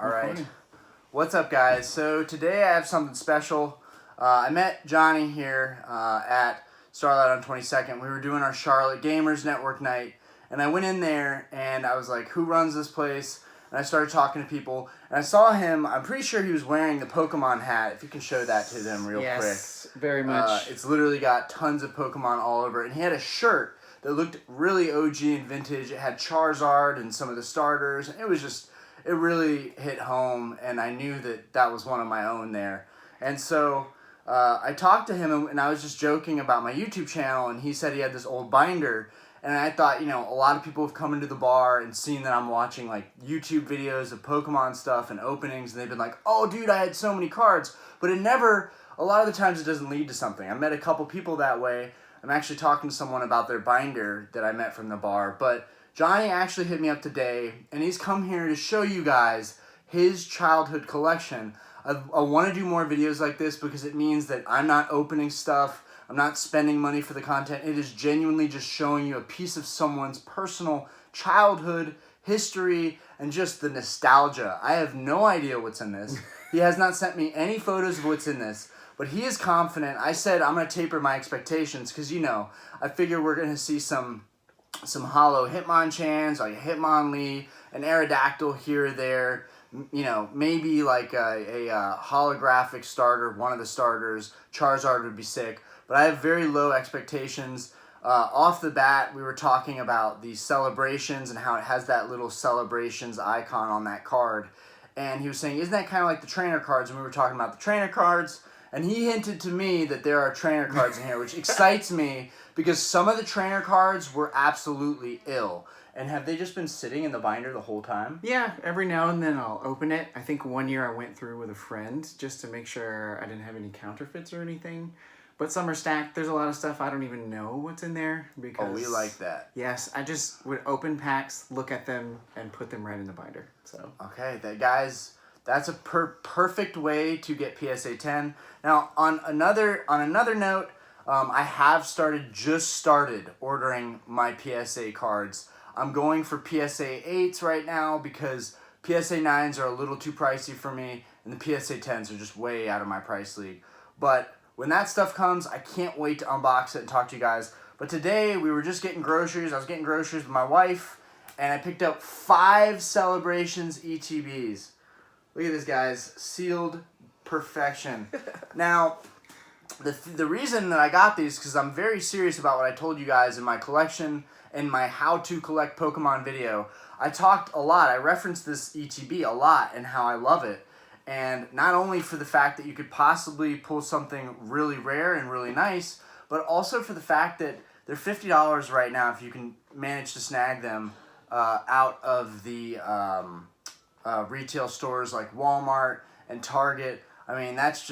All right. What's up, guys? So today I have something special. I met Johnny here at Starlight on 22nd. We were doing our Charlotte Gamers Network night, and I went in there and I was like, who runs this place? And I started talking to people, and I saw him. I'm pretty sure he was wearing the Pokemon hat. If you can show that to them real quick. Yes, very much. It's literally got tons of Pokemon all over it. And he had a shirt that looked really OG and vintage. It had Charizard and some of the starters. It was just, it really hit home, and I knew that that was one of my own there. And so I talked to him, and I was just joking about my YouTube channel, and he said he had this old binder. And I thought, you know, a lot of people have come into the bar and seen that I'm watching, like, YouTube videos of Pokemon stuff and openings, and they've been like, oh, dude, I had so many cards. But it never, a lot of the times it doesn't lead to something. I met a couple people that way. I'm actually talking to someone about their binder that I met from the bar. But Johnny actually hit me up today, and he's come here to show you guys his childhood collection. I want to do more videos like this because it means that I'm not opening stuff. I'm not spending money for the content. It is genuinely just showing you a piece of someone's personal childhood history and just the nostalgia. I have no idea what's in this. He has not sent me any photos of what's in this, but he is confident. I said I'm going to taper my expectations because, you know, I figure we're going to see some hollow Hitmonchans, like a Hitmonlee, an Aerodactyl here or there, you know, maybe like a holographic starter, one of the starters. Charizard would be sick. But I have very low expectations. Off the bat, we were talking about the celebrations and how it has that little celebrations icon on that card. And he was saying, isn't that kind of like the trainer cards? And we were talking about the trainer cards. And he hinted to me that there are trainer cards in here, which excites me because some of the trainer cards were absolutely ill. And have they just been sitting in the binder the whole time? Yeah, every now and then I'll open it. I think one year I went through with a friend just to make sure I didn't have any counterfeits or anything. But some are stacked. There's a lot of stuff I don't even know what's in there because... Oh, we like that. Yes, I just would open packs, look at them, and put them right in the binder. So okay, guys, that's a perfect way to get PSA 10. Now, on another note, I have just started ordering my PSA cards. I'm going for PSA 8s right now because PSA 9s are a little too pricey for me, and the PSA 10s are just way out of my price league. But when that stuff comes, I can't wait to unbox it and talk to you guys. But today, we were just getting groceries. I was getting groceries with my wife, and I picked up 5 Celebrations ETBs. Look at this, guys. Sealed perfection. Now, the reason that I got these is because I'm very serious about what I told you guys in my collection and my how to collect Pokemon video. I talked a lot. I referenced this ETB a lot and how I love it. And not only for the fact that you could possibly pull something really rare and really nice, but also for the fact that they're $50 right now if you can manage to snag them out of the retail stores like Walmart and Target. I mean, that's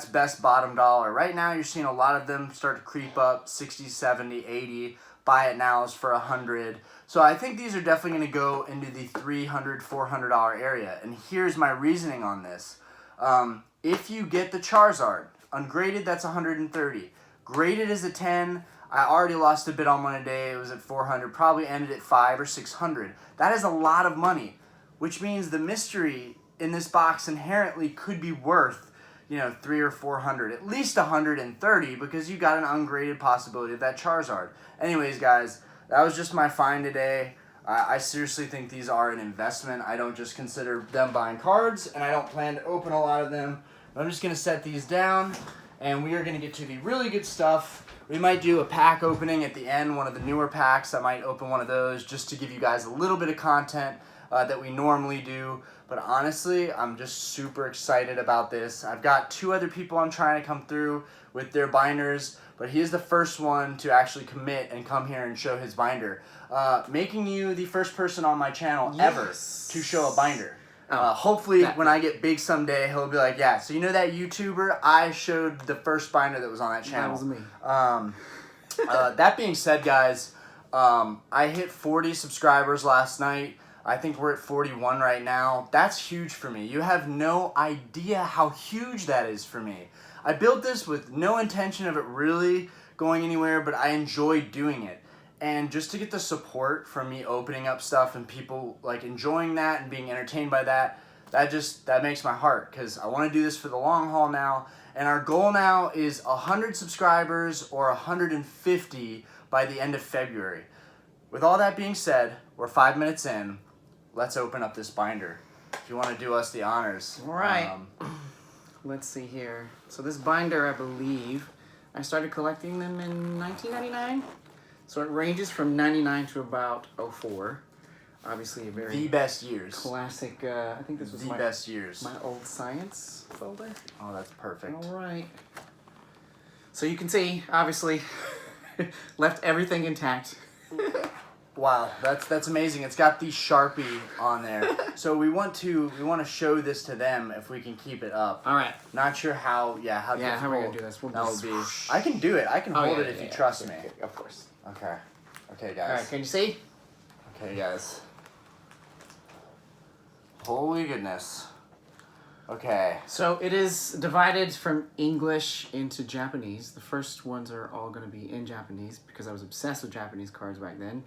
best bottom dollar. Right now, you're seeing a lot of them start to creep up, 60, 70, 80. Buy it now is for $100. So I think these are definitely going to go into the $300, $400 area. And here's my reasoning on this. If you get the Charizard, ungraded, that's $130. Graded is a 10. I already lost a bit on one today. It was at $400. Probably ended at $500 or $600. That is a lot of money, which means the mystery in this box inherently could be worth, you know, $300 or $400, at least $130, because you got an ungraded possibility of that Charizard. Anyways, guys, that was just my find today. I seriously think these are an investment. I don't just consider them buying cards, and I don't plan to open a lot of them. I'm just going to set these down, and we are going to get to the really good stuff. We might do a pack opening at the end, one of the newer packs. I might open one of those just to give you guys a little bit of content that we normally do. But honestly, I'm just super excited about this. I've got 2 other people I'm trying to come through with their binders, but he is the first one to actually commit and come here and show his binder. Making you the first person on my channel ever to show a binder. Hopefully, when I get big someday, he'll be like, yeah, so you know that YouTuber? I showed the first binder that was on that channel. That was me. That being said, guys, I hit 40 subscribers last night. I think we're at 41 right now. That's huge for me. You have no idea how huge that is for me. I built this with no intention of it really going anywhere, but I enjoy doing it. And just to get the support from me opening up stuff and people like enjoying that and being entertained by that, that makes my heart, because I want to do this for the long haul now. And our goal now is 100 subscribers or 150 by the end of February. With all that being said, we're 5 minutes in. Let's open up this binder. If you want to do us the honors. All right. Let's see here. So this binder, I believe, I started collecting them in 1999. So it ranges from 99 to about 04. Obviously, a very the best years. Classic. I think this was the best years. My old science folder. Oh, that's perfect. All right. So you can see, obviously, left everything intact. Wow, that's amazing. It's got the Sharpie on there. So we want to show this to them if we can keep it up. All right. Not sure how. Yeah, how are we gonna do this? That would be. I can do it. I can hold it if you trust me. Of course. Okay. Okay, guys. All right. Can you see? Okay, guys. Holy goodness. Okay. So it is divided from English into Japanese. The first ones are all going to be in Japanese because I was obsessed with Japanese cards back then.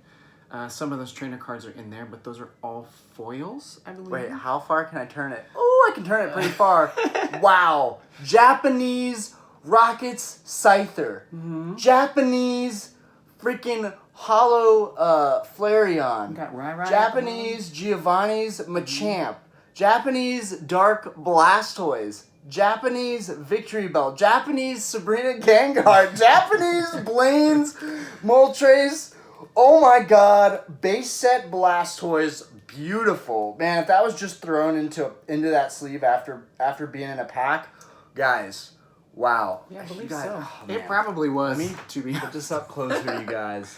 Some of those trainer cards are in there, but those are all foils, I believe. Wait, how far can I turn it? Oh, I can turn it pretty far. Wow. Japanese Rockets Scyther. Mm-hmm. Japanese freaking Hollow Flareon. Got Raichu. Japanese Giovanni's Machamp. Japanese Dark Blastoise. Japanese Victory Bell. Japanese Sabrina Gengar. Japanese Blaine's Moltres. Oh my god. Base set Blastoise. Beautiful. Man, if that was just thrown into that sleeve after being in a pack, guys, wow. Yeah, I believe so. Oh, it probably was. Let me put this up closer, you guys.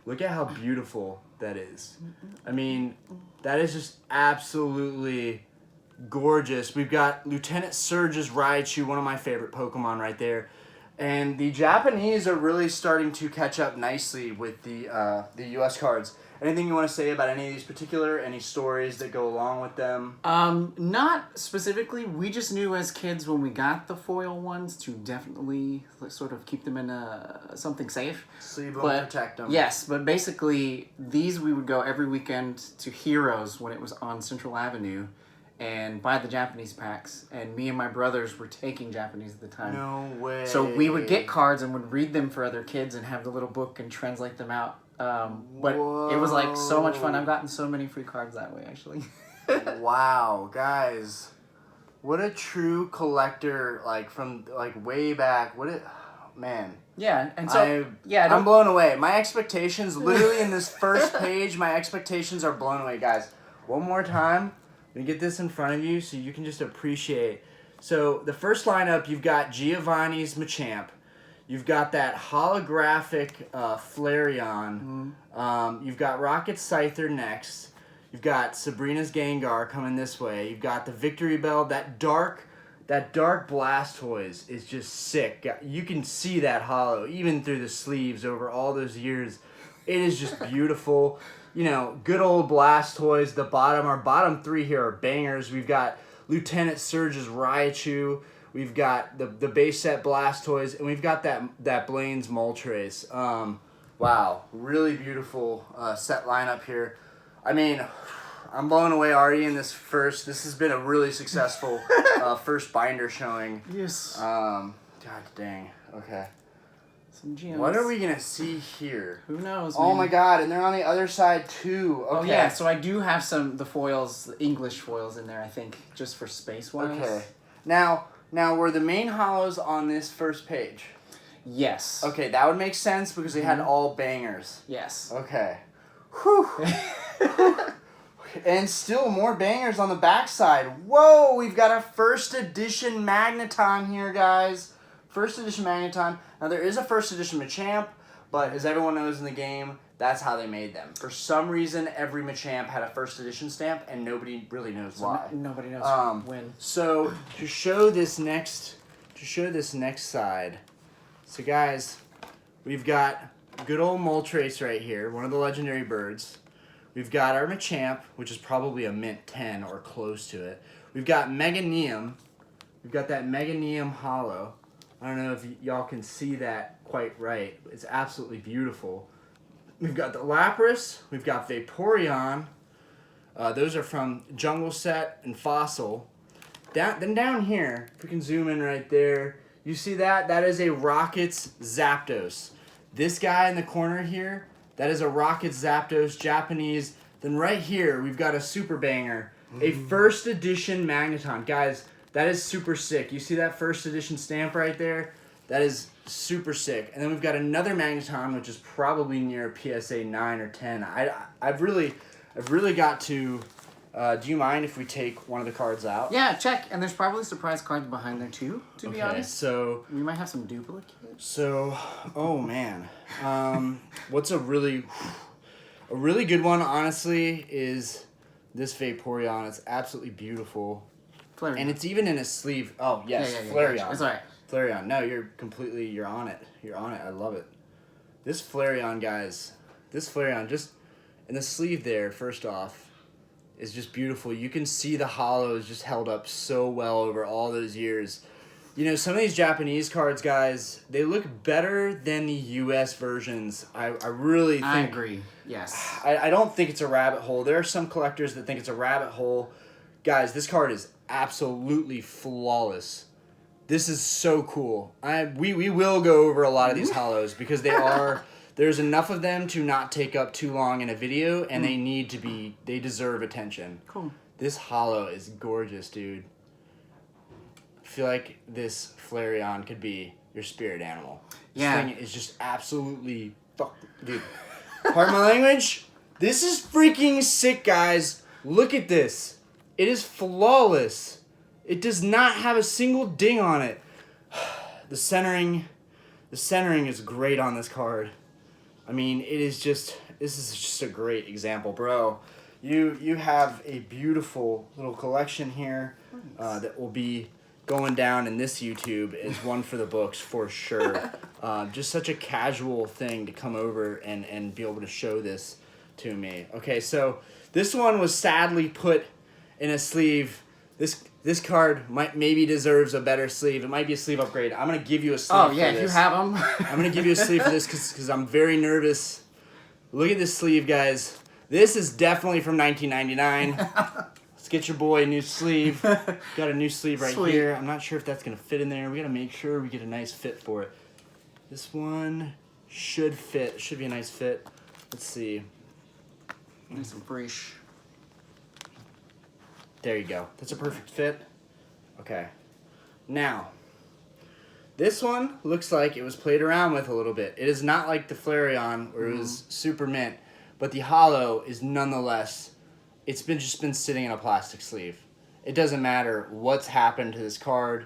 Look at how beautiful that is. I mean, that is just absolutely gorgeous. We've got Lieutenant Surge's Raichu, one of my favorite Pokemon right there. And the Japanese are really starting to catch up nicely with the U.S. cards. Anything you want to say about any of these any stories that go along with them? Not specifically. We just knew as kids when we got the foil ones to definitely sort of keep them in something safe. Sleeve them, protect them. Yes, but basically these we would go every weekend to Heroes when it was on Central Avenue and buy the Japanese packs. And me and my brothers were taking Japanese at the time. No way. So we would get cards and would read them for other kids and have the little book and translate them out. But Whoa. It was like so much fun. I've gotten so many free cards that way, actually. Wow, guys. What a true collector, from way back. Man. Yeah, and so I'm blown away. My expectations, literally in this first page, my expectations are blown away, guys. One more time. Let me get this in front of you so you can just appreciate. So the first lineup, you've got Giovanni's Machamp. You've got that holographic Flareon. Mm-hmm. You've got Rocket Scyther next. You've got Sabrina's Gengar coming this way. You've got the Victory Bell. That dark Blastoise is just sick. You can see that hollow even through the sleeves over all those years. It is just beautiful. Good old Blastoise. Our bottom three here are bangers. We've got Lieutenant Surge's Raichu. We've got the base set Blastoise, and we've got that Blaine's Moltres. Wow, really beautiful set lineup here. I mean, I'm blown away already in this first. This has been a really successful first binder showing. Yes. God dang. Okay. Some gems. What are we gonna see here? Who knows? Oh my god, and they're on the other side too. Okay. Oh yeah, so I do have the foils, the English foils in there, I think, just for space-wise. Okay. Now, were the main hollows on this first page? Yes. Okay, that would make sense because they had all bangers. Yes. Okay. Whew. And still more bangers on the backside. Whoa, we've got a first edition Magneton here, guys. First edition Magneton. Now, there is a first edition Machamp, but as everyone knows in the game, that's how they made them. For some reason, every Machamp had a first edition stamp, and nobody really knows why. Nobody knows when. So to show this next side, so guys, we've got good old Moltres right here, one of the legendary birds. We've got our Machamp, which is probably a mint 10 or close to it. We've got Meganium. We've got that Meganium hollow. I don't know if y'all can see that quite right. It's absolutely beautiful. We've got the Lapras. We've got Vaporeon. Those are from Jungle Set and Fossil. Then down here, if we can zoom in right there, you see that? That is a Rockets Zapdos. This guy in the corner here, that is a Rockets Zapdos Japanese. Then right here, we've got a super banger, a first edition Magneton. Guys, that is super sick. You see that first edition stamp right there? That is super sick. And then we've got another Magneton, which is probably near a PSA 9 or 10. I've really got to... do you mind if we take one of the cards out? Yeah, check. And there's probably surprise cards behind there too, to be honest. So we might have some duplicates. So, oh man. What's a really good one, honestly, is this Vaporeon. It's absolutely beautiful. Flareon. And it's even in a sleeve. Oh, yes, Flareon. Gotcha. It's alright. Flareon. No, you're on it. You're on it. I love it. This Flareon, guys. This Flareon, just in the sleeve there, first off, is just beautiful. You can see the hollows just held up so well over all those years. You know, some of these Japanese cards, guys, they look better than the U.S. versions. I really think... I agree, yes. I don't think it's a rabbit hole. There are some collectors that think it's a rabbit hole. Guys, this card is absolutely flawless. This is so cool. We will go over a lot of these hollows because they are... There's enough of them to not take up too long in a video, and they deserve attention. Cool. This hollow is gorgeous, dude. I feel like this Flareon could be your spirit animal. This thing is just absolutely dude. Pardon my language? This is freaking sick, guys. Look at this. It is flawless. It does not have a single ding on it. The centering is great on this card. I mean, this is just a great example, bro. You have a beautiful little collection here that will be going down in this YouTube as one for the books for sure. Just such a casual thing to come over and be able to show this to me. Okay, so this one was sadly put in a sleeve. This card maybe deserves a better sleeve. It might be a sleeve upgrade. I'm going to give you a sleeve for this. If you have them. I'm going to give you a sleeve for this because I'm very nervous. Look at this sleeve, guys. This is definitely from 1999. Let's get your boy a new sleeve. Got a new sleeve right here. I'm not sure if that's going to fit in there. We got to make sure we get a nice fit for it. This one should fit. Should be a nice fit. Let's see. Nice and fresh. There you go. That's a perfect fit. Okay. Now, this one looks like it was played around with a little bit. It is not like the Flareon where it was super mint, but the hollow is nonetheless, it's just been sitting in a plastic sleeve. It doesn't matter what's happened to this card.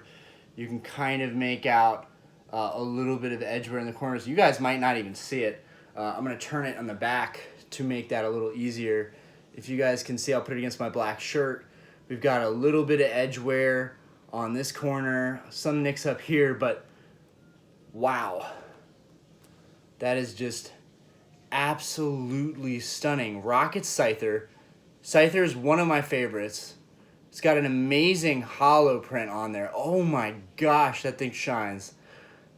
You can kind of make out a little bit of edgeware in the corners. You guys might not even see it. I'm going to turn it on the back to make that a little easier. If you guys can see, I'll put it against my black shirt. We've got a little bit of edgeware on this corner, some nicks up here, but wow. That is just absolutely stunning. Rocket Scyther. Scyther is one of my favorites. It's got an amazing hollow print on there. Oh my gosh, that thing shines.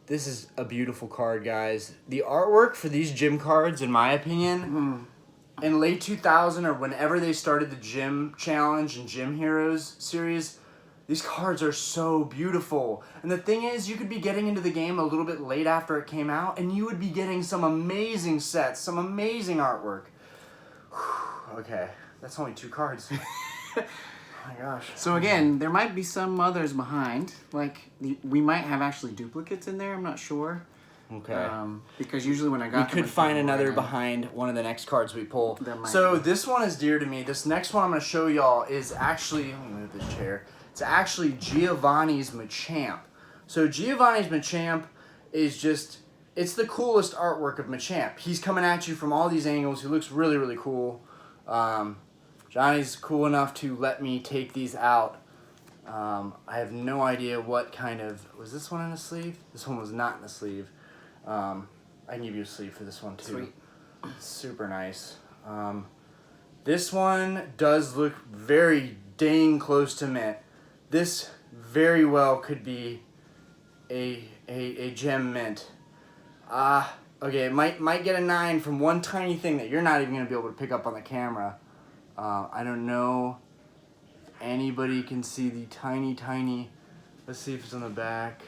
This is a beautiful card, guys. The artwork for these gym cards, in my opinion, in late 2000 or whenever they started the Gym Challenge and Gym Heroes series, these cards are so beautiful. And the thing is, you could be getting into the game a little bit late after it came out, and you would be getting some amazing sets, some amazing artwork. Okay, that's only 2 cards. Oh my gosh. So again, there might be some others behind. Like, we might have actually duplicates in there, I'm not sure. Okay. Because usually when I got we could find another behind one of the next cards we pull. So this one is dear to me. This next one I'm going to show y'all is actually, let me move this chair. It's actually Giovanni's Machamp. So Giovanni's Machamp is just, it's the coolest artwork of Machamp. He's coming at you from all these angles. He looks really, really cool. Johnny's cool enough to let me take these out. I have no idea what kind of, was this one in a sleeve? This one was not in a sleeve. I can give you a sleeve for this one too. Sweet. Super nice. This one does look very dang close to mint. This very well could be a gem mint. Okay, it might get a 9 from one tiny thing that you're not even going to be able to pick up on the camera. I don't know if anybody can see the tiny. Let's see if it's on the back.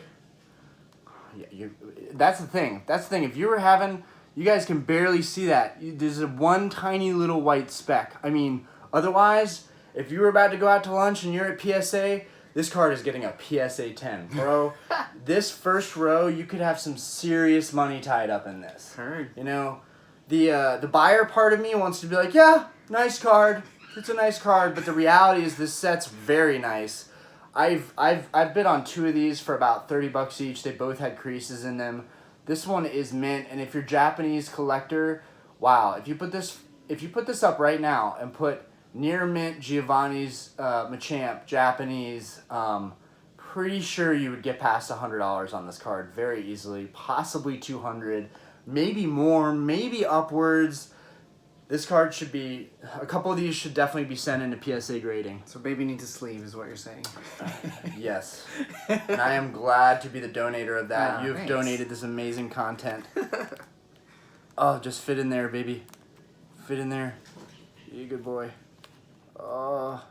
Yeah, that's the thing. If you were having, you guys can barely see that. There's one tiny little white speck. I mean, otherwise, if you were about to go out to lunch and you're at PSA, this card is getting a PSA 10. Bro, this first row, you could have some serious money tied up in this. Heard. You know, the buyer part of me wants to be like, yeah, nice card. It's a nice card, but the reality is this set's very nice. I've bid on 2 of these for about $30 each. They both had creases in them. This one is mint, and if you're a Japanese collector, wow! If you put this up right now and put near mint Giovanni's Machamp Japanese, pretty sure you would get past $100 on this card very easily. Possibly 200, maybe more, maybe upwards. This card should be, a couple of these should definitely be sent into PSA grading. So baby needs a sleeve is what you're saying. Yes. And I am glad to be the donator of that. Oh, You've thanks. donated this amazing content. Oh, just fit in there, baby. Fit in there. You good boy. Oh,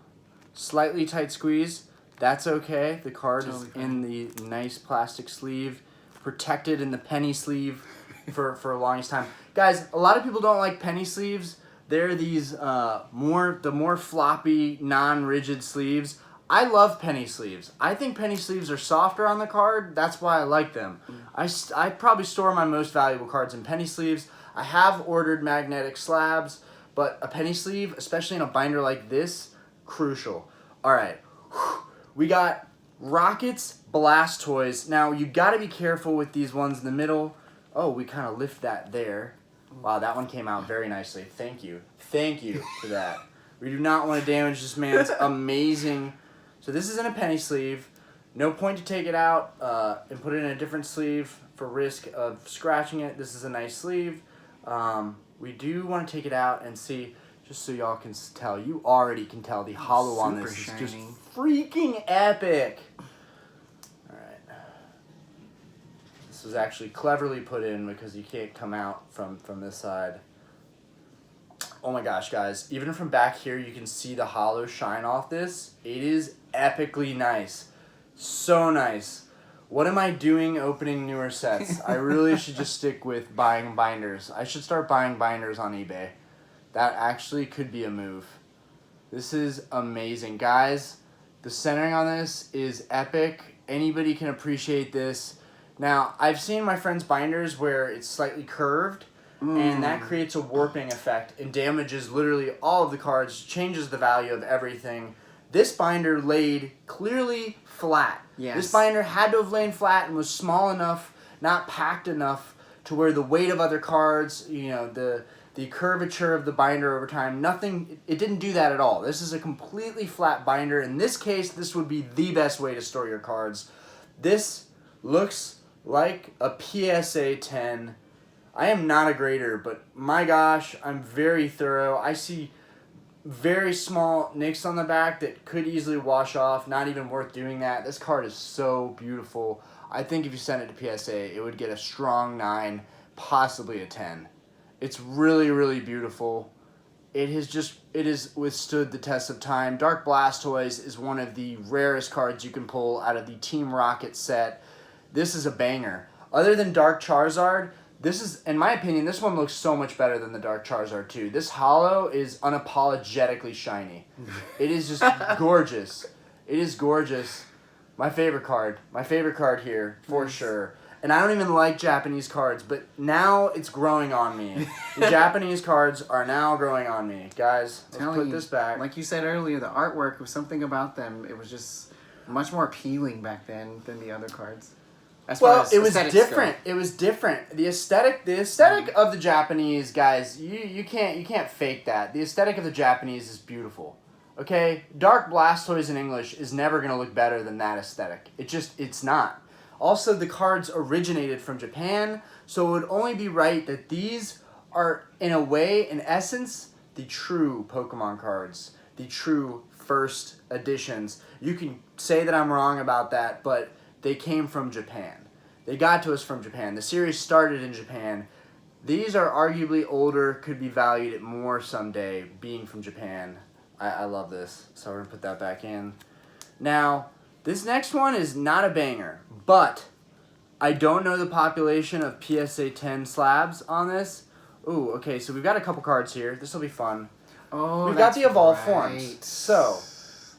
slightly tight squeeze. That's okay. The card Totally is fine. in the nice plastic sleeve, protected in the penny sleeve for the longest time. Guys, a lot of people don't like penny sleeves. They're these more floppy, non-rigid sleeves. I love penny sleeves. I think penny sleeves are softer on the card. That's why I like them. I probably store my most valuable cards in penny sleeves. I have ordered magnetic slabs, but a penny sleeve, especially in a binder like this, crucial. All right, we got Rockets Blastoise. Now, you got to be careful with these ones in the middle. Oh, we kind of lift that there. Wow, that one came out very nicely. Thank you for that. We do not want to damage this man's amazing. So this is in a penny sleeve. No point to take it out and put it in a different sleeve for risk of scratching it. This is a nice sleeve. We do want to take it out and see, just so y'all can tell. You already can tell the hollow on this is just shiny. freaking epic. All right. This was actually cleverly put in because you can't come out from this side. Oh my gosh, guys. Even from back here, you can see the hollow shine off this. It is epically nice. So nice. What am I doing opening newer sets? I really should just stick with buying binders. I should start buying binders on eBay. That actually could be a move. This is amazing. Guys, the centering on this is epic. Anybody can appreciate this. Now, I've seen my friends' binders where it's slightly curved, and that creates a warping effect and damages literally all of the cards, changes the value of everything. This binder laid clearly flat. Yes. This binder had to have lain flat and was small enough, not packed enough, to where the weight of other cards, the curvature of the binder over time, it didn't do that at all. This is a completely flat binder. In this case, this would be the best way to store your cards. This looks like a PSA 10. I am not a grader, but my gosh, I'm very thorough. I see very small nicks on the back that could easily wash off. Not even worth doing that. This card is so beautiful. I think if you sent it to PSA, it would get a strong 9, possibly a 10. It's really, really beautiful. It has withstood the test of time. Dark Blastoise is one of the rarest cards you can pull out of the Team Rocket set. This is a banger. Other than Dark Charizard, this is, in my opinion, this one looks so much better than the Dark Charizard 2. This hollow is unapologetically shiny. It is just gorgeous. It is gorgeous. My favorite card. My favorite card here, for sure. And I don't even like Japanese cards, but now it's growing on me. The Japanese cards are now growing on me. Guys, let's put this back. Like you said earlier, the artwork was something about them. It was just much more appealing back then than the other cards. Well, it was different. It was different. The aesthetic of the Japanese guys, you can't fake that. The aesthetic of the Japanese is beautiful. Okay, Dark Blastoise in English is never gonna look better than that aesthetic. It's not. Also, the cards originated from Japan, so it would only be right that these are, in a way, in essence, the true Pokemon cards, the true first editions. You can say that I'm wrong about that, but they came from Japan. They got to us from Japan. The series started in Japan. These are arguably older, could be valued at more someday, being from Japan. I love this. So we're going to put that back in. Now, this next one is not a banger, but I don't know the population of PSA 10 slabs on this. Ooh, okay, so we've got a couple cards here. This will be fun. Oh, we've got the Evolve right. forms. So,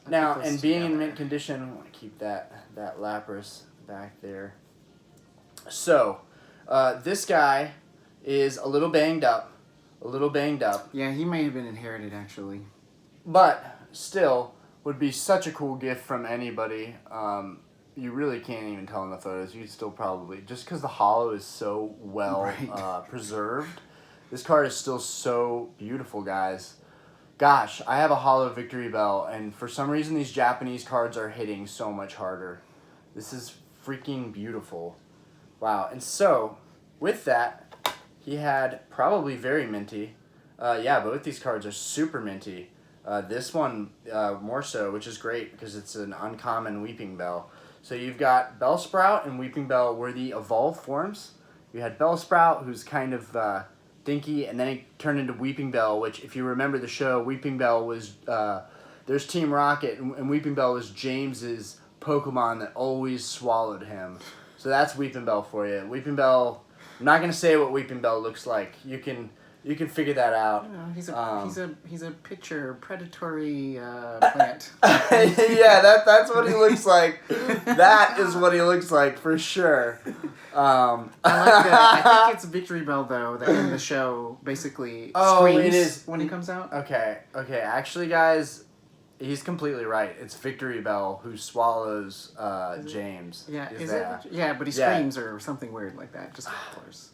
now, and being together. in mint condition, I want to keep that Lapras back there. So, this guy is a little banged up. Yeah, he may have been inherited, actually. But, still, would be such a cool gift from anybody. You really can't even tell in the photos. You'd still probably, just because the holo is so well preserved, this card is still so beautiful, guys. Gosh, I have a holo Victory Bell, and for some reason these Japanese cards are hitting so much harder. This is freaking beautiful. Wow, and so, with that, he had probably very minty. Yeah, both these cards are super minty. This one more so, which is great because it's an uncommon Weeping Bell. So you've got Bellsprout and Weeping Bell were the evolved forms. You had Bellsprout, who's kind of dinky, and then it turned into Weeping Bell, which, if you remember the show, Weeping Bell was, there's Team Rocket, and Weeping Bell was James's Pokemon that always swallowed him. So that's Weeping Bell for you. Weeping Bell, I'm not going to say what Weeping Bell looks like. You can figure that out. He's a pitcher, predatory plant. Yeah, that's what he looks like. That is what he looks like for sure. I like that. I think it's Victory Bell though that in the show basically screams it is when he comes out. Okay. Actually, guys, he's completely right. It's Victory Bell who swallows James. Yeah, is it? Yeah, but he screams or something weird like that. Just of course.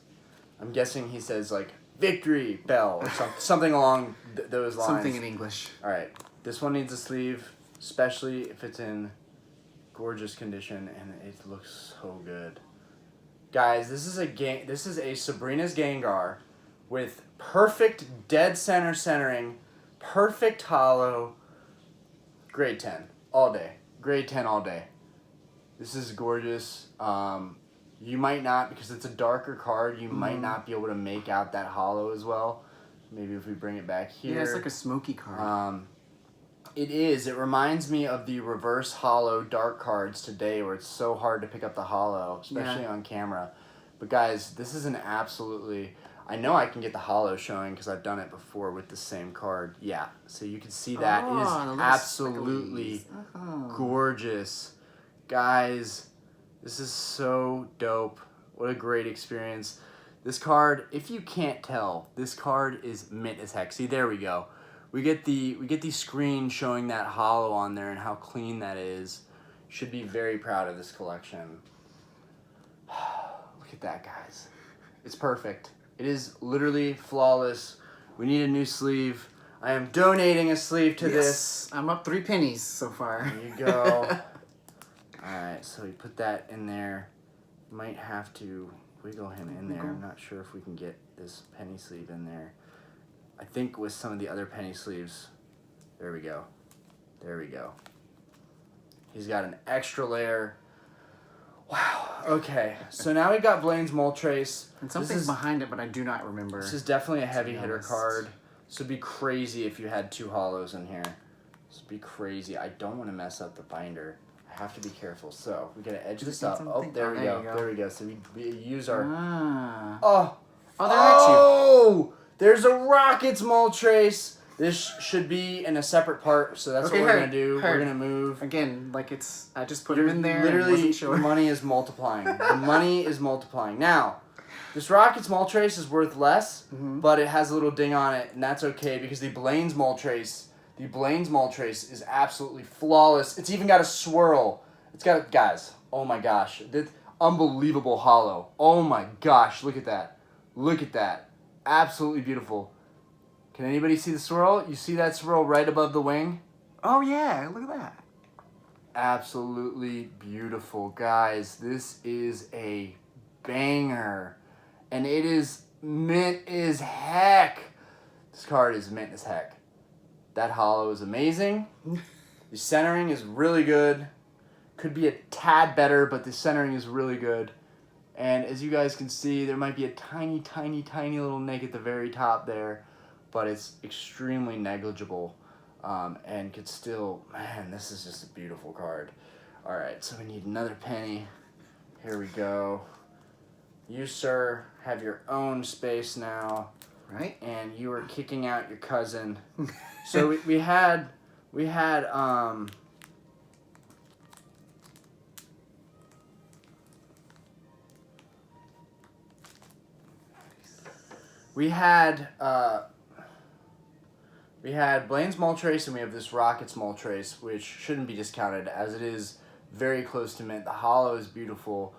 I'm guessing he says like Victory Bell or something along those lines. Something in English. All right, this one needs a sleeve, especially if it's in gorgeous condition, and it looks so good. Guys, this is a Sabrina's Gengar with perfect dead center centering, perfect holo. Grade 10 all day. Grade 10 all day. This is gorgeous. You might not, because it's a darker card, you might not be able to make out that holo as well. Maybe if we bring it back here. Yeah, it's like a smoky card. It is. It reminds me of the reverse holo dark cards today where it's so hard to pick up the holo, especially on camera. But guys, this is an absolutely... I know I can get the holo showing because I've done it before with the same card. Yeah, so you can see that is absolutely gorgeous. Guys... This is so dope. What a great experience. This card, if you can't tell, this card is mint as heck. See, there we go. We get the screen showing that holo on there and how clean that is. Should be very proud of this collection. Look at that, guys. It's perfect. It is literally flawless. We need a new sleeve. I am donating a sleeve to this. I'm up 3 pennies so far. There you go. Alright, so we put that in there. Might have to wiggle him in there. I'm not sure if we can get this penny sleeve in there. I think with some of the other penny sleeves. There we go. There we go. He's got an extra layer. Wow. Okay, so now we've got Blaine's Moltres. And something's behind it, but I do not remember. This is definitely a heavy hitter card. This would be crazy if you had 2 holos in here. This would be crazy. I don't want to mess up the binder. I have to be careful. So we gotta edge this up. Oh, there we go. There we go. So we use our. Oh, there's a Rockets Moltres. This should be in a separate part. So that's what we're gonna do. We're gonna move again. Like it's. I just put it in there. Literally, the money is multiplying. The money is multiplying. Now, this Rockets Moltres is worth less, but it has a little ding on it, and that's okay because the Blaine's Moltres. The Blaine's Moltres is absolutely flawless. It's even got a swirl. It's got, guys, oh my gosh. Unbelievable holo. Oh my gosh, look at that. Look at that. Absolutely beautiful. Can anybody see the swirl? You see that swirl right above the wing? Oh yeah, look at that. Absolutely beautiful. Guys, this is a banger. And it is mint as heck. This card is mint as heck. That holo is amazing. The centering is really good. Could be a tad better, but the centering is really good. And as you guys can see, there might be a tiny, tiny, tiny little nick at the very top there, but it's extremely negligible. and could still, man, this is just a beautiful card. All right, so we need another penny. Here we go. You, sir, have your own space now. Right. And you were kicking out your cousin. So we had we had Blaine's Moltres, and we have this Rocket's Moltres, which shouldn't be discounted as it is very close to mint. The holo is beautiful.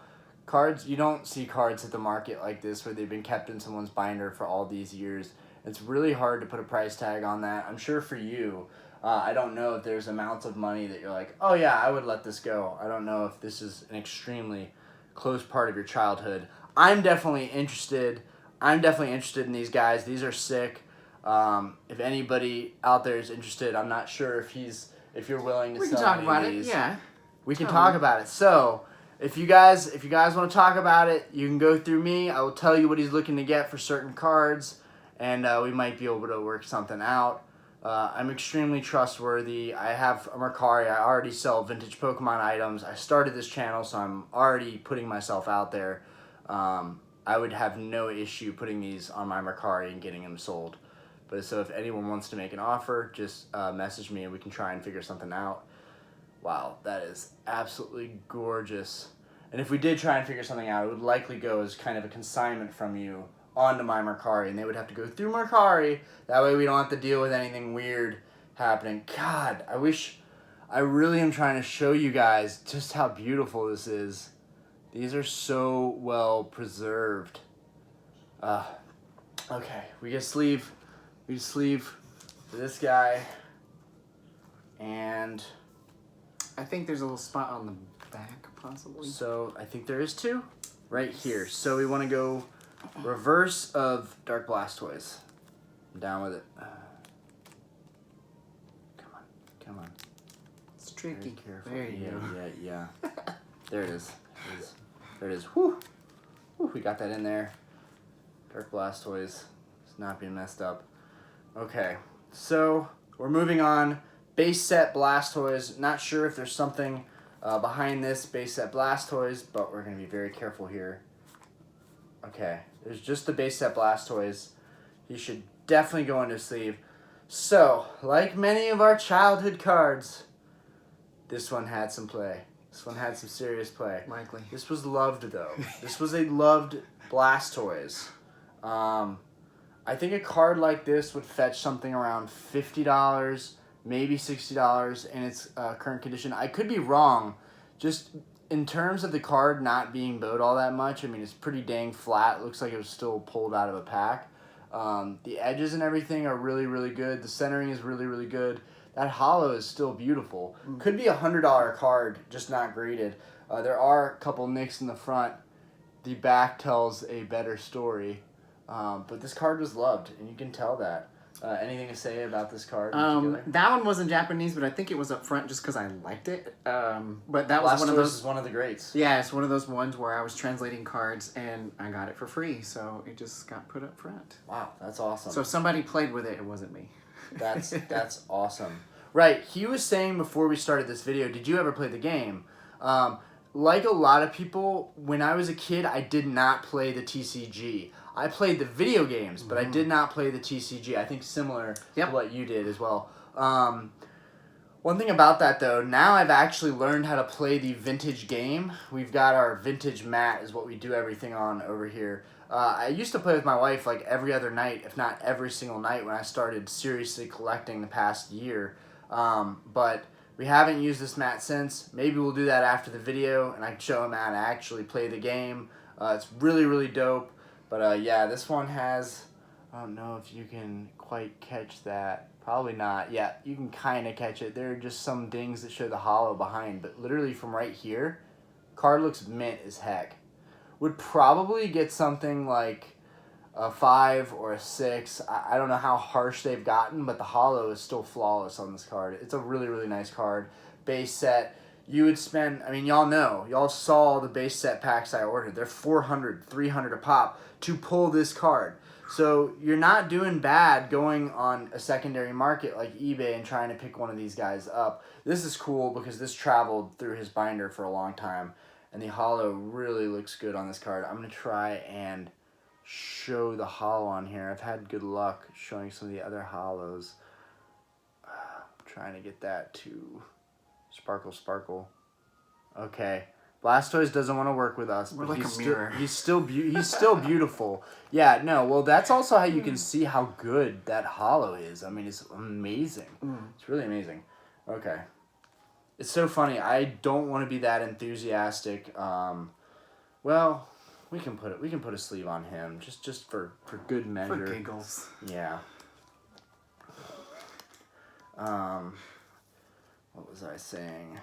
Cards, you don't see cards hit the market like this where they've been kept in someone's binder for all these years. It's really hard to put a price tag on that. I'm sure for you, I don't know if there's amounts of money that you're like, oh yeah, I would let this go. I don't know if this is an extremely close part of your childhood. I'm definitely interested in these guys. These are sick. If anybody out there is interested, I'm not sure if you're willing to We sell can talk any about of it. these. Yeah. We can talk about it. So, if you guys want to talk about it, you can go through me. I will tell you what he's looking to get for certain cards, and we might be able to work something out. I'm extremely trustworthy. I have a Mercari. I already sell vintage Pokemon items. I started this channel, so I'm already putting myself out there. I would have no issue putting these on my Mercari and getting them sold. But so if anyone wants to make an offer, just message me and we can try and figure something out. Wow, that is absolutely gorgeous. And if we did try and figure something out, it would likely go as kind of a consignment from you onto my Mercari, and they would have to go through Mercari. That way we don't have to deal with anything weird happening. God, I really am trying to show you guys just how beautiful this is. These are so well preserved. Okay, we get sleeve for this guy, and I think there's a little spot on the back, possibly. so I think there is two right here. So we want to go reverse of Dark Blastoise. I'm down with it. Come on. It's tricky. Very careful. There you go. Yeah. There it is. There it is. Whew. We got that in there. Dark Blastoise is not being messed up. Okay, so we're moving on. Base set Blastoise. Not sure if there's something behind this base set Blastoise, but we're going to be very careful here. Okay, there's just the base set Blastoise. He should definitely go into sleeve. So, like many of our childhood cards, this one had some play. This one had some serious play. Likely. This was loved, though. This was a loved Blastoise. I think a card like this would fetch something around $50, maybe $60 in its current condition. I could be wrong. Just in terms of the card not being bowed all that much, I mean, it's pretty dang flat. It looks like it was still pulled out of a pack. The edges and everything are really, really good. The centering is really, really good. That holo is still beautiful. Could be a $100 card, just not graded. There are a couple nicks in the front. The back tells a better story. But this card was loved, and you can tell that. Anything to say about this card? That one wasn't Japanese, but I think it was up front just because I liked it. But that was Blastoise one of those. is one of the greats. Yeah, it's one of those ones where I was translating cards and I got it for free, so it just got put up front. Wow, that's awesome. So if somebody played with it, it wasn't me. That's awesome. Right, he was saying before we started this video, did you ever play the game? Like a lot of people, when I was a kid, I did not play the TCG. I played the video games, but I did not play the TCG. I think similar to what you did as well. One thing about that, though, now I've actually learned how to play the vintage game. We've got our vintage mat is what we do everything on over here. I used to play with my wife like every other night, if not every single night, when I started seriously collecting the past year. But we haven't used this mat since. Maybe we'll do that after the video, and I can show him how to actually play the game. It's really, really dope. But yeah, this one has, I don't know if you can quite catch that. Probably not. Yeah, you can kind of catch it. There are just some dings that show the holo behind. But literally from right here, card looks mint as heck. Would probably get something like a 5 or a 6. I don't know how harsh they've gotten, but the holo is still flawless on this card. It's a really, really nice card. Base set. You would spend, I mean, y'all know. Y'all saw the base set packs I ordered. They're $400, $300 a pop to pull this card. So you're not doing bad going on a secondary market like eBay and trying to pick one of these guys up. This is cool because this traveled through his binder for a long time, and the holo really looks good on this card. I'm going to try and show the holo on here. I've had good luck showing some of the other holos. I'm trying to get that to sparkle. Okay. Blastoise doesn't want to work with us, We're but like a mirror. he's still beautiful. Yeah, no, well, that's also how you can see how good that holo is. I mean, it's amazing. It's really amazing. Okay. It's so funny. I don't want to be that enthusiastic. Well, we can put a sleeve on him just for good measure. For giggles. Yeah. What was I saying?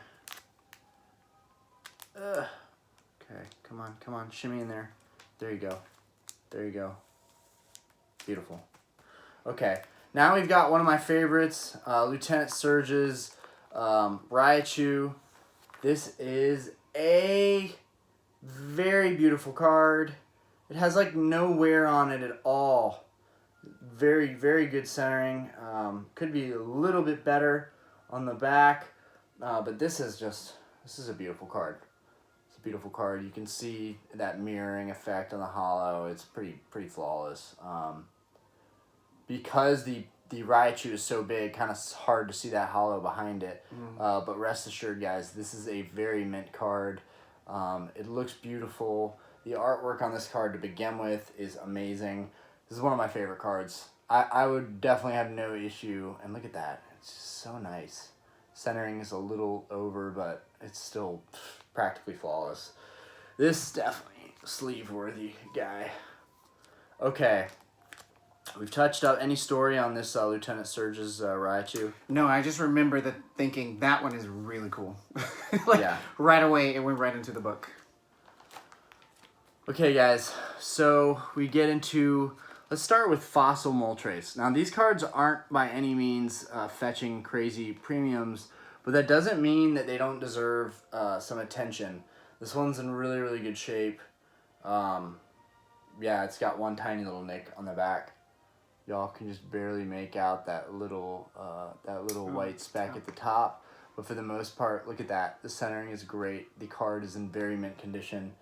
Okay, come on, shimmy in there. There you go. Beautiful. Okay, now we've got one of my favorites, Lieutenant Surge's Raichu. This is a very beautiful card. It has like no wear on it at all. Very, very good centering. Could be a little bit better on the back, but this is a beautiful card. It's a beautiful card. You can see that mirroring effect on the holo. It's pretty flawless. Because the Raichu is so big, kind of hard to see that holo behind it. But rest assured, guys, this is a very mint card. It looks beautiful. The artwork on this card to begin with is amazing. This is one of my favorite cards. I would definitely have no issue. And look at that. It's just so nice. Centering is a little over, but it's still practically flawless. This is definitely a sleeve-worthy guy. Okay. We've touched up any story on this Lieutenant Surge's Raichu? No, I just remember thinking that one is really cool. Yeah. Right away, it went right into the book. Okay, guys. So we get into... Let's start with Fossil Moltres. Now, these cards aren't by any means fetching crazy premiums, but that doesn't mean that they don't deserve some attention. This one's in really, really good shape. Yeah, it's got one tiny little nick on the back. Y'all can just barely make out that little white speck at the top. But for the most part, look at that. The centering is great. The card is in very mint condition.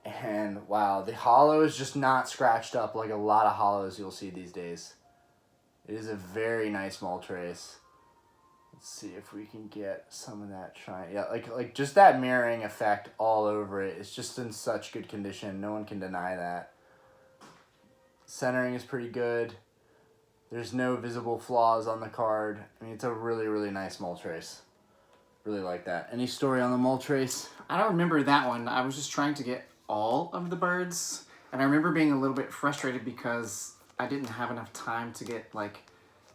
And wow, the holo is just not scratched up like a lot of holos you'll see these days. It is a very nice Moltres. Let's see if we can get some of that shine. Yeah, like just that mirroring effect all over it. It's just in such good condition. No one can deny that. Centering is pretty good. There's no visible flaws on the card. I mean, it's a really, really nice Moltres. Really like that. Any story on the Moltres? I don't remember that one. I was just trying to get all of the birds, and I remember being a little bit frustrated because I didn't have enough time to get like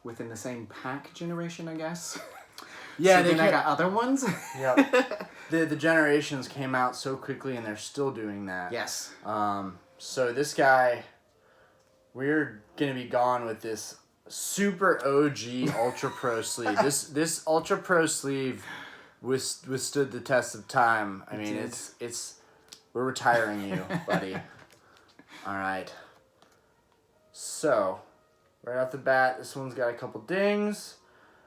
within the same pack generation, I guess. Yeah, so then I got other ones. Yeah. The generations came out so quickly, and they're still doing that. Yes. So this guy, we're gonna be gone with this super OG Ultra Pro sleeve. This Ultra Pro sleeve withstood the test of time. I mean, it's we're retiring you, buddy. All right. So, right off the bat, this one's got a couple dings.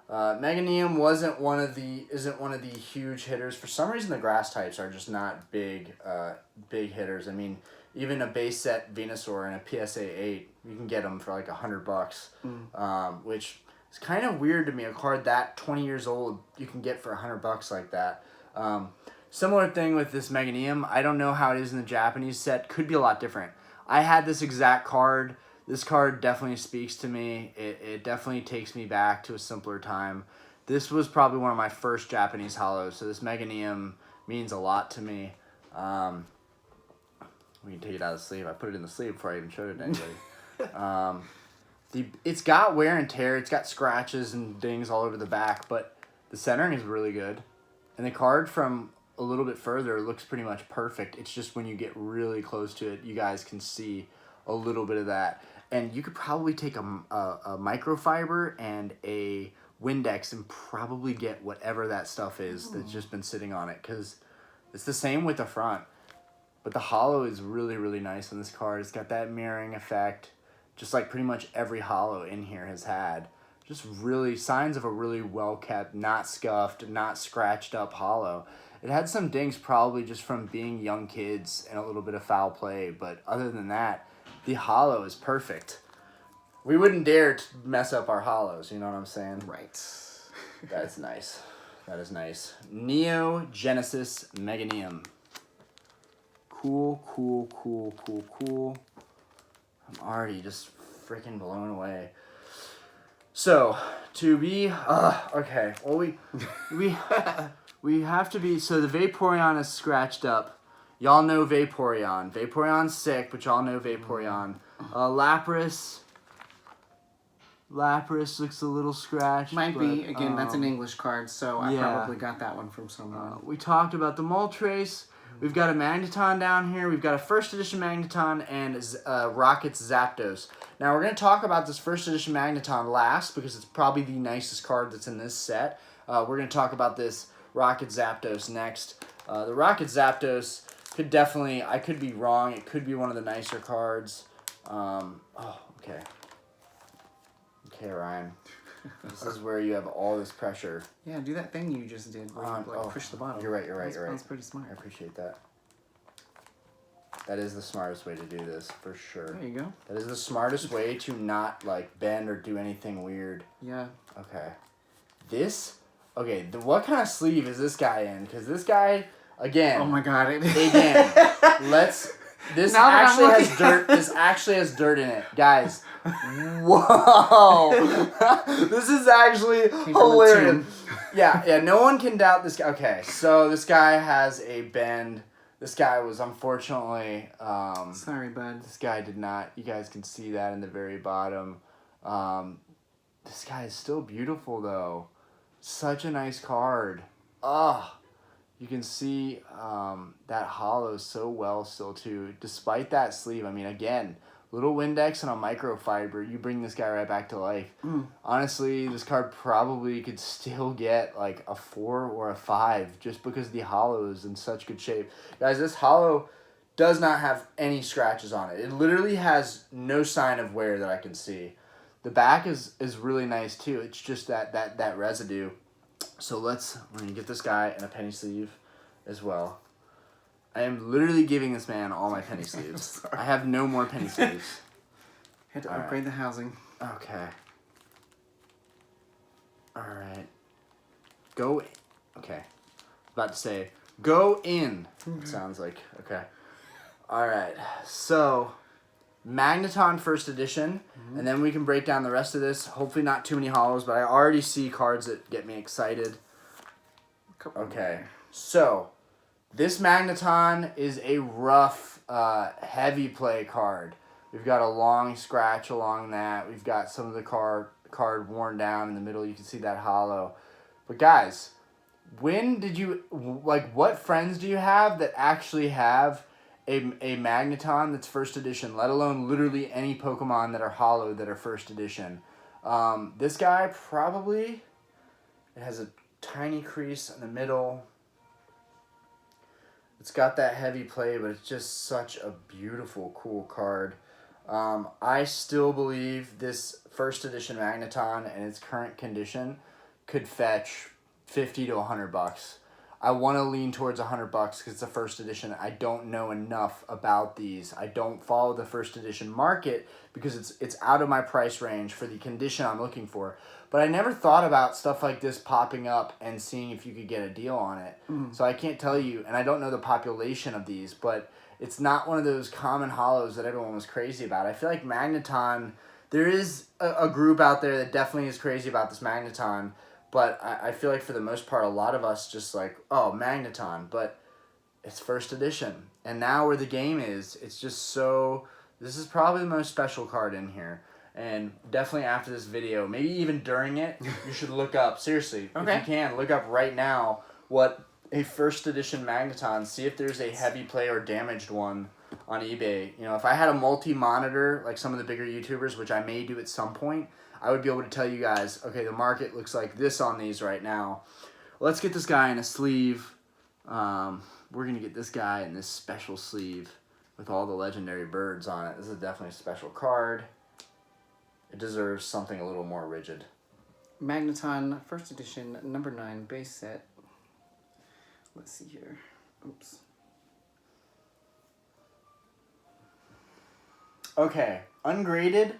Meganium isn't one of the huge hitters. For some reason, the grass types are just not big hitters. I mean, even a base set Venusaur and a PSA 8, you can get them for like $100, which is kind of weird to me. A card that 20 years old you can get for $100 like that. Similar thing with this Meganium. I don't know how it is in the Japanese set. Could be a lot different. I had this exact card. This card definitely speaks to me. It definitely takes me back to a simpler time. This was probably one of my first Japanese holos, so this Meganium means a lot to me. We can take it out of the sleeve. I put it in the sleeve before I even showed it to anybody. It's got wear and tear. It's got scratches and dings all over the back, but the centering is really good. And the card from a little bit further looks pretty much perfect. It's just when you get really close to it, you guys can see a little bit of that. And you could probably take a microfiber and a Windex and probably get whatever that stuff is that's just been sitting on it, because it's the same with the front. But the holo is really, really nice on this card. It's got that mirroring effect. just like pretty much every holo in here has had. Just really signs of a really well-kept, not scuffed, not scratched up holo. It had some dings probably just from being young kids and a little bit of foul play, but other than that, the holo is perfect. We wouldn't dare to mess up our holos, you know what I'm saying? Right. That's nice. That is nice. Neo Genesis Meganium. Cool. I'm already just freaking blown away. So, to be... okay. Well, we have to be... So, the Vaporeon is scratched up. Y'all know Vaporeon. Vaporeon's sick, but y'all know Vaporeon. Lapras looks a little scratched. Might be. Again, that's an English card, so I probably got that one from someone. We talked about the Moltres. We've got a Magneton down here. We've got a first edition Magneton and Rocket's Zapdos. Now, we're going to talk about this first edition Magneton last because it's probably the nicest card that's in this set. We're going to talk about this Rocket Zapdos next. The Rocket Zapdos could definitely... I could be wrong. It could be one of the nicer cards. Okay. Okay, Ryan. This is where you have all this pressure. Yeah, do that thing you just did where you push the bottom. You're right. That's pretty smart. I appreciate that. That is the smartest way to do this, for sure. There you go. That is the smartest way to not, like, bend or do anything weird. Yeah. Okay. What kind of sleeve is this guy in? Because this guy, again... Oh my god, This actually has dirt in it. Guys, whoa. This is actually hilarious. Yeah, no one can doubt this guy. Okay, so this guy has a bend. This guy was unfortunately... sorry, bud. This guy did not... You guys can see that in the very bottom. This guy is still beautiful, though. Such a nice card. You can see that holo so well still, too. Despite that sleeve, I mean, again, little Windex and a microfiber, you bring this guy right back to life. Honestly, this card probably could still get, like, a 4 or a 5 just because the holo is in such good shape. Guys, this holo does not have any scratches on it. It literally has no sign of wear that I can see. The back is really nice, too. It's just that residue. So we're going to get this guy in a penny sleeve as well. I am literally giving this man all my penny sleeves. I have no more penny sleeves. Had to upgrade the housing. Okay. Alright. Go in. Okay. About to say, go in. It sounds like, okay. Alright. So, Magneton first edition. And then we can break down the rest of this. Hopefully not too many holos, but I already see cards that get me excited. Okay. So, this Magneton is a rough, heavy play card. We've got a long scratch along that. We've got some of the card worn down in the middle. You can see that holo. But guys, what friends do you have that actually have a Magneton that's first edition, let alone literally any Pokemon that are holo that are first edition? This guy probably, it has a tiny crease in the middle. It's got that heavy play, but it's just such a beautiful, cool card. I still believe this first edition Magneton in its current condition could fetch $50 to $100. I want to lean towards $100 because it's a first edition. I don't know enough about these. I don't follow the first edition market because it's out of my price range for the condition I'm looking for. But I never thought about stuff like this popping up and seeing if you could get a deal on it. So I can't tell you, and I don't know the population of these, but it's not one of those common holos that everyone was crazy about. I feel like Magneton, there is a group out there that definitely is crazy about this Magneton. But I feel like for the most part, a lot of us just like, oh, Magneton. But it's first edition. And now where the game is, it's just so... This is probably the most special card in here. And definitely after this video, maybe even during it, you should look up, seriously, if you can, look up right now what a first edition Magneton, see if there's a heavy play or damaged one on eBay. You know, if I had a multi-monitor, like some of the bigger YouTubers, which I may do at some point, I would be able to tell you guys, okay, the market looks like this on these right now. Let's get this guy in a sleeve. We're going to get this guy in this special sleeve with all the legendary birds on it. This is definitely a special card. It deserves something a little more rigid. Magneton, first edition, number 9, base set. Let's see here. Oops. Okay, ungraded,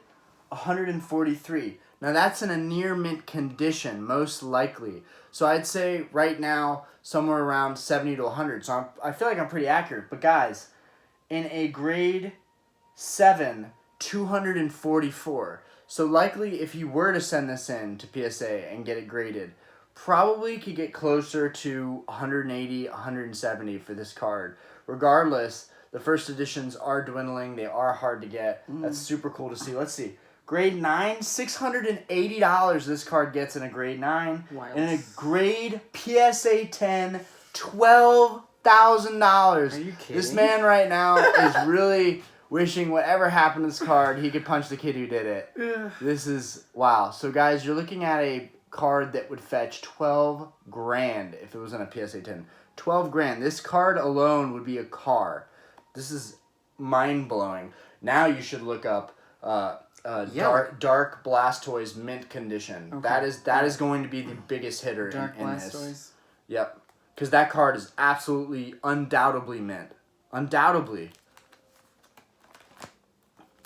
143. Now that's in a near mint condition, most likely. So I'd say right now, somewhere around 70 to 100. So I feel like I'm pretty accurate. But guys, in a grade 7, 244. So likely if you were to send this in to PSA and get it graded, probably could get closer to 180, 170 for this card. Regardless, the first editions are dwindling. They are hard to get. That's super cool to see. Let's see. Grade 9, $680 this card gets in a grade 9. Wild. And in a grade PSA 10, $12,000. Are you kidding? This man right now is really wishing whatever happened to this card, he could punch the kid who did it. This is, wow. So guys, you're looking at a card that would fetch 12 grand if it was in a PSA 10. 12 grand. This card alone would be a car. This is mind-blowing. Now you should look up Dark Blastoise mint condition. Okay. That is going to be the biggest hitter Dark in Blastoise. this. Yep. Because that card is absolutely, undoubtedly mint. Undoubtedly.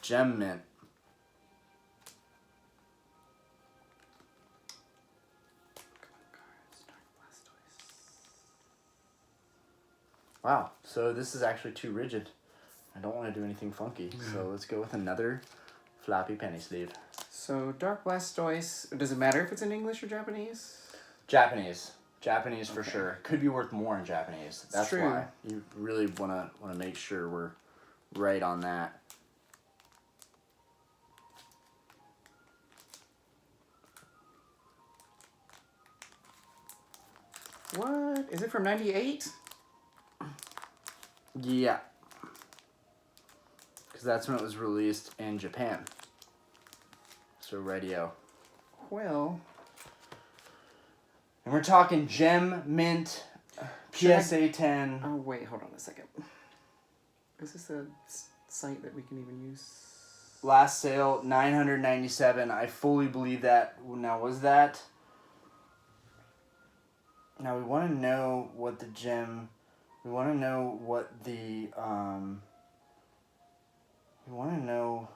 Gem mint. Wow, so this is actually too rigid. I don't want to do anything funky, so let's go with another floppy penny sleeve. So, Dark Blastoise, does it matter if it's in English or Japanese? Japanese. Japanese for sure. Could be worth more in Japanese. That's true. why. You really wanna make sure we're right on that. What? Is it from 98? Yeah. Because that's when it was released in Japan. So radio. Well. And we're talking gem, mint, PSA 10. Oh, wait, hold on a second. Is this a site that we can even use? Last sale, $997. I fully believe that. Now, was that... Now, we want to know what the gem... We want to know what the... We want to know...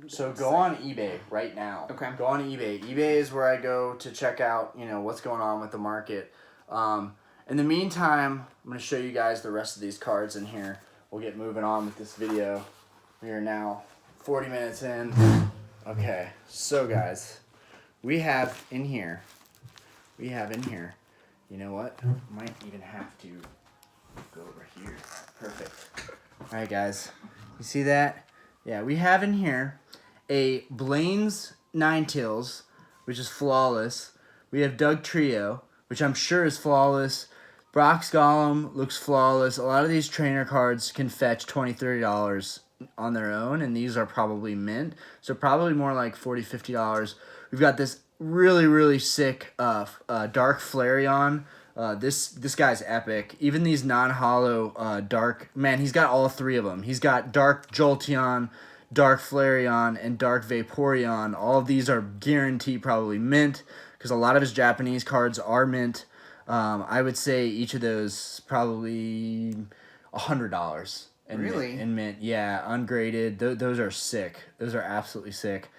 So go on eBay right now. Okay. Go on eBay. eBay is where I go to check out, what's going on with the market. In the meantime, I'm going to show you guys the rest of these cards in here. We'll get moving on with this video. We are now 40 minutes in. Okay, so guys, we have in here, you know what? Might even have to go over here. Perfect. All right, guys, you see that? Yeah, we have in here a Blaine's Ninetales, which is flawless. We have Doug Trio, which I'm sure is flawless. Brock's Golem looks flawless. A lot of these trainer cards can fetch $20, $30 on their own, and these are probably mint. So probably more like $40, $50. We've got this really, really sick Dark Flareon. This guy's epic. Even these non-hollow Dark... Man, he's got all three of them. He's got Dark Jolteon, Dark Flareon, and Dark Vaporeon. All of these are guaranteed probably mint, because a lot of his Japanese cards are mint. I would say each of those probably $100 in mint. Yeah, ungraded. Those are sick. Those are absolutely sick.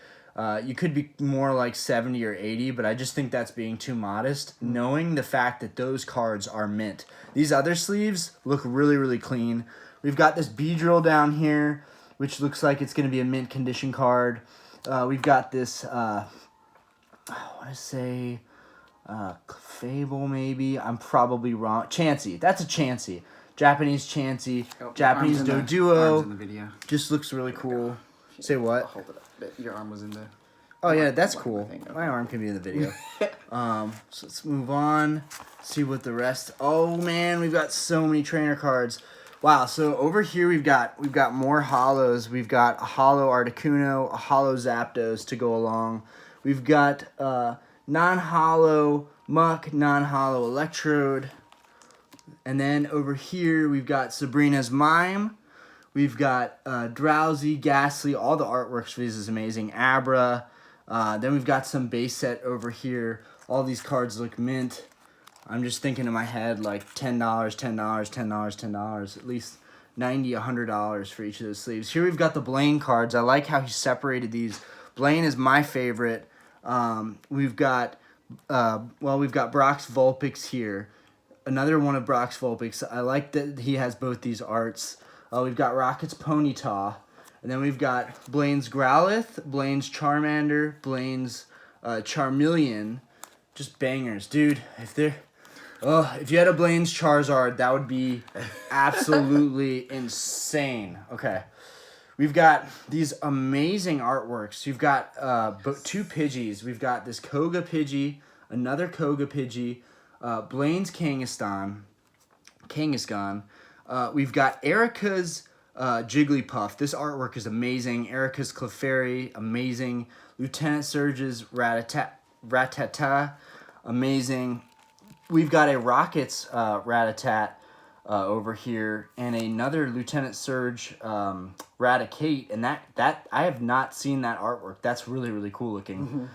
You could be more like 70 or 80, but I just think that's being too modest, knowing the fact that those cards are mint. These other sleeves look really, really clean. We've got this Beedrill down here, which looks like it's going to be a mint condition card. We've got this, I want to say, Fable maybe. I'm probably wrong. Chansey. That's a Chansey. Japanese Chansey. Oh, Japanese Doduo. Arms in the video. Just looks really cool. Say what? Hold it up. Your arm was in the... Oh, yeah, that's cool. Okay. My arm can be in the video. So let's move on. See what the rest... Oh, man, we've got so many trainer cards. Wow, so over here we've got more hollows. We've got a hollow Articuno, a hollow Zapdos to go along. We've got non-hollow Muck, non-hollow Electrode. And then over here we've got Sabrina's Mime. We've got Drowsy, Ghastly. All the artworks for these is amazing. Abra. Then we've got some base set over here. All these cards look mint. I'm just thinking in my head like $10, $10, $10, $10. At least $90, $100 for each of those sleeves. Here we've got the Blaine cards. I like how he separated these. Blaine is my favorite. We've got Brock's Vulpix here. Another one of Brock's Vulpix. I like that he has both these arts. We've got Rocket's Ponyta. And then we've got Blaine's Growlithe, Blaine's Charmander, Blaine's Charmeleon. Just bangers. Dude, if you had a Blaine's Charizard, that would be absolutely insane. Okay. We've got these amazing artworks. You've got two Pidgeys. We've got this Koga Pidgey, another Koga Pidgey, Blaine's Kangaskhan. We've got Erica's Jigglypuff. This artwork is amazing. Erica's Clefairy, amazing. Lieutenant Surge's Rattata, amazing. We've got a Rocket's Rattata over here, and another Lieutenant Surge Raticate, and that I have not seen that artwork. That's really, really cool looking.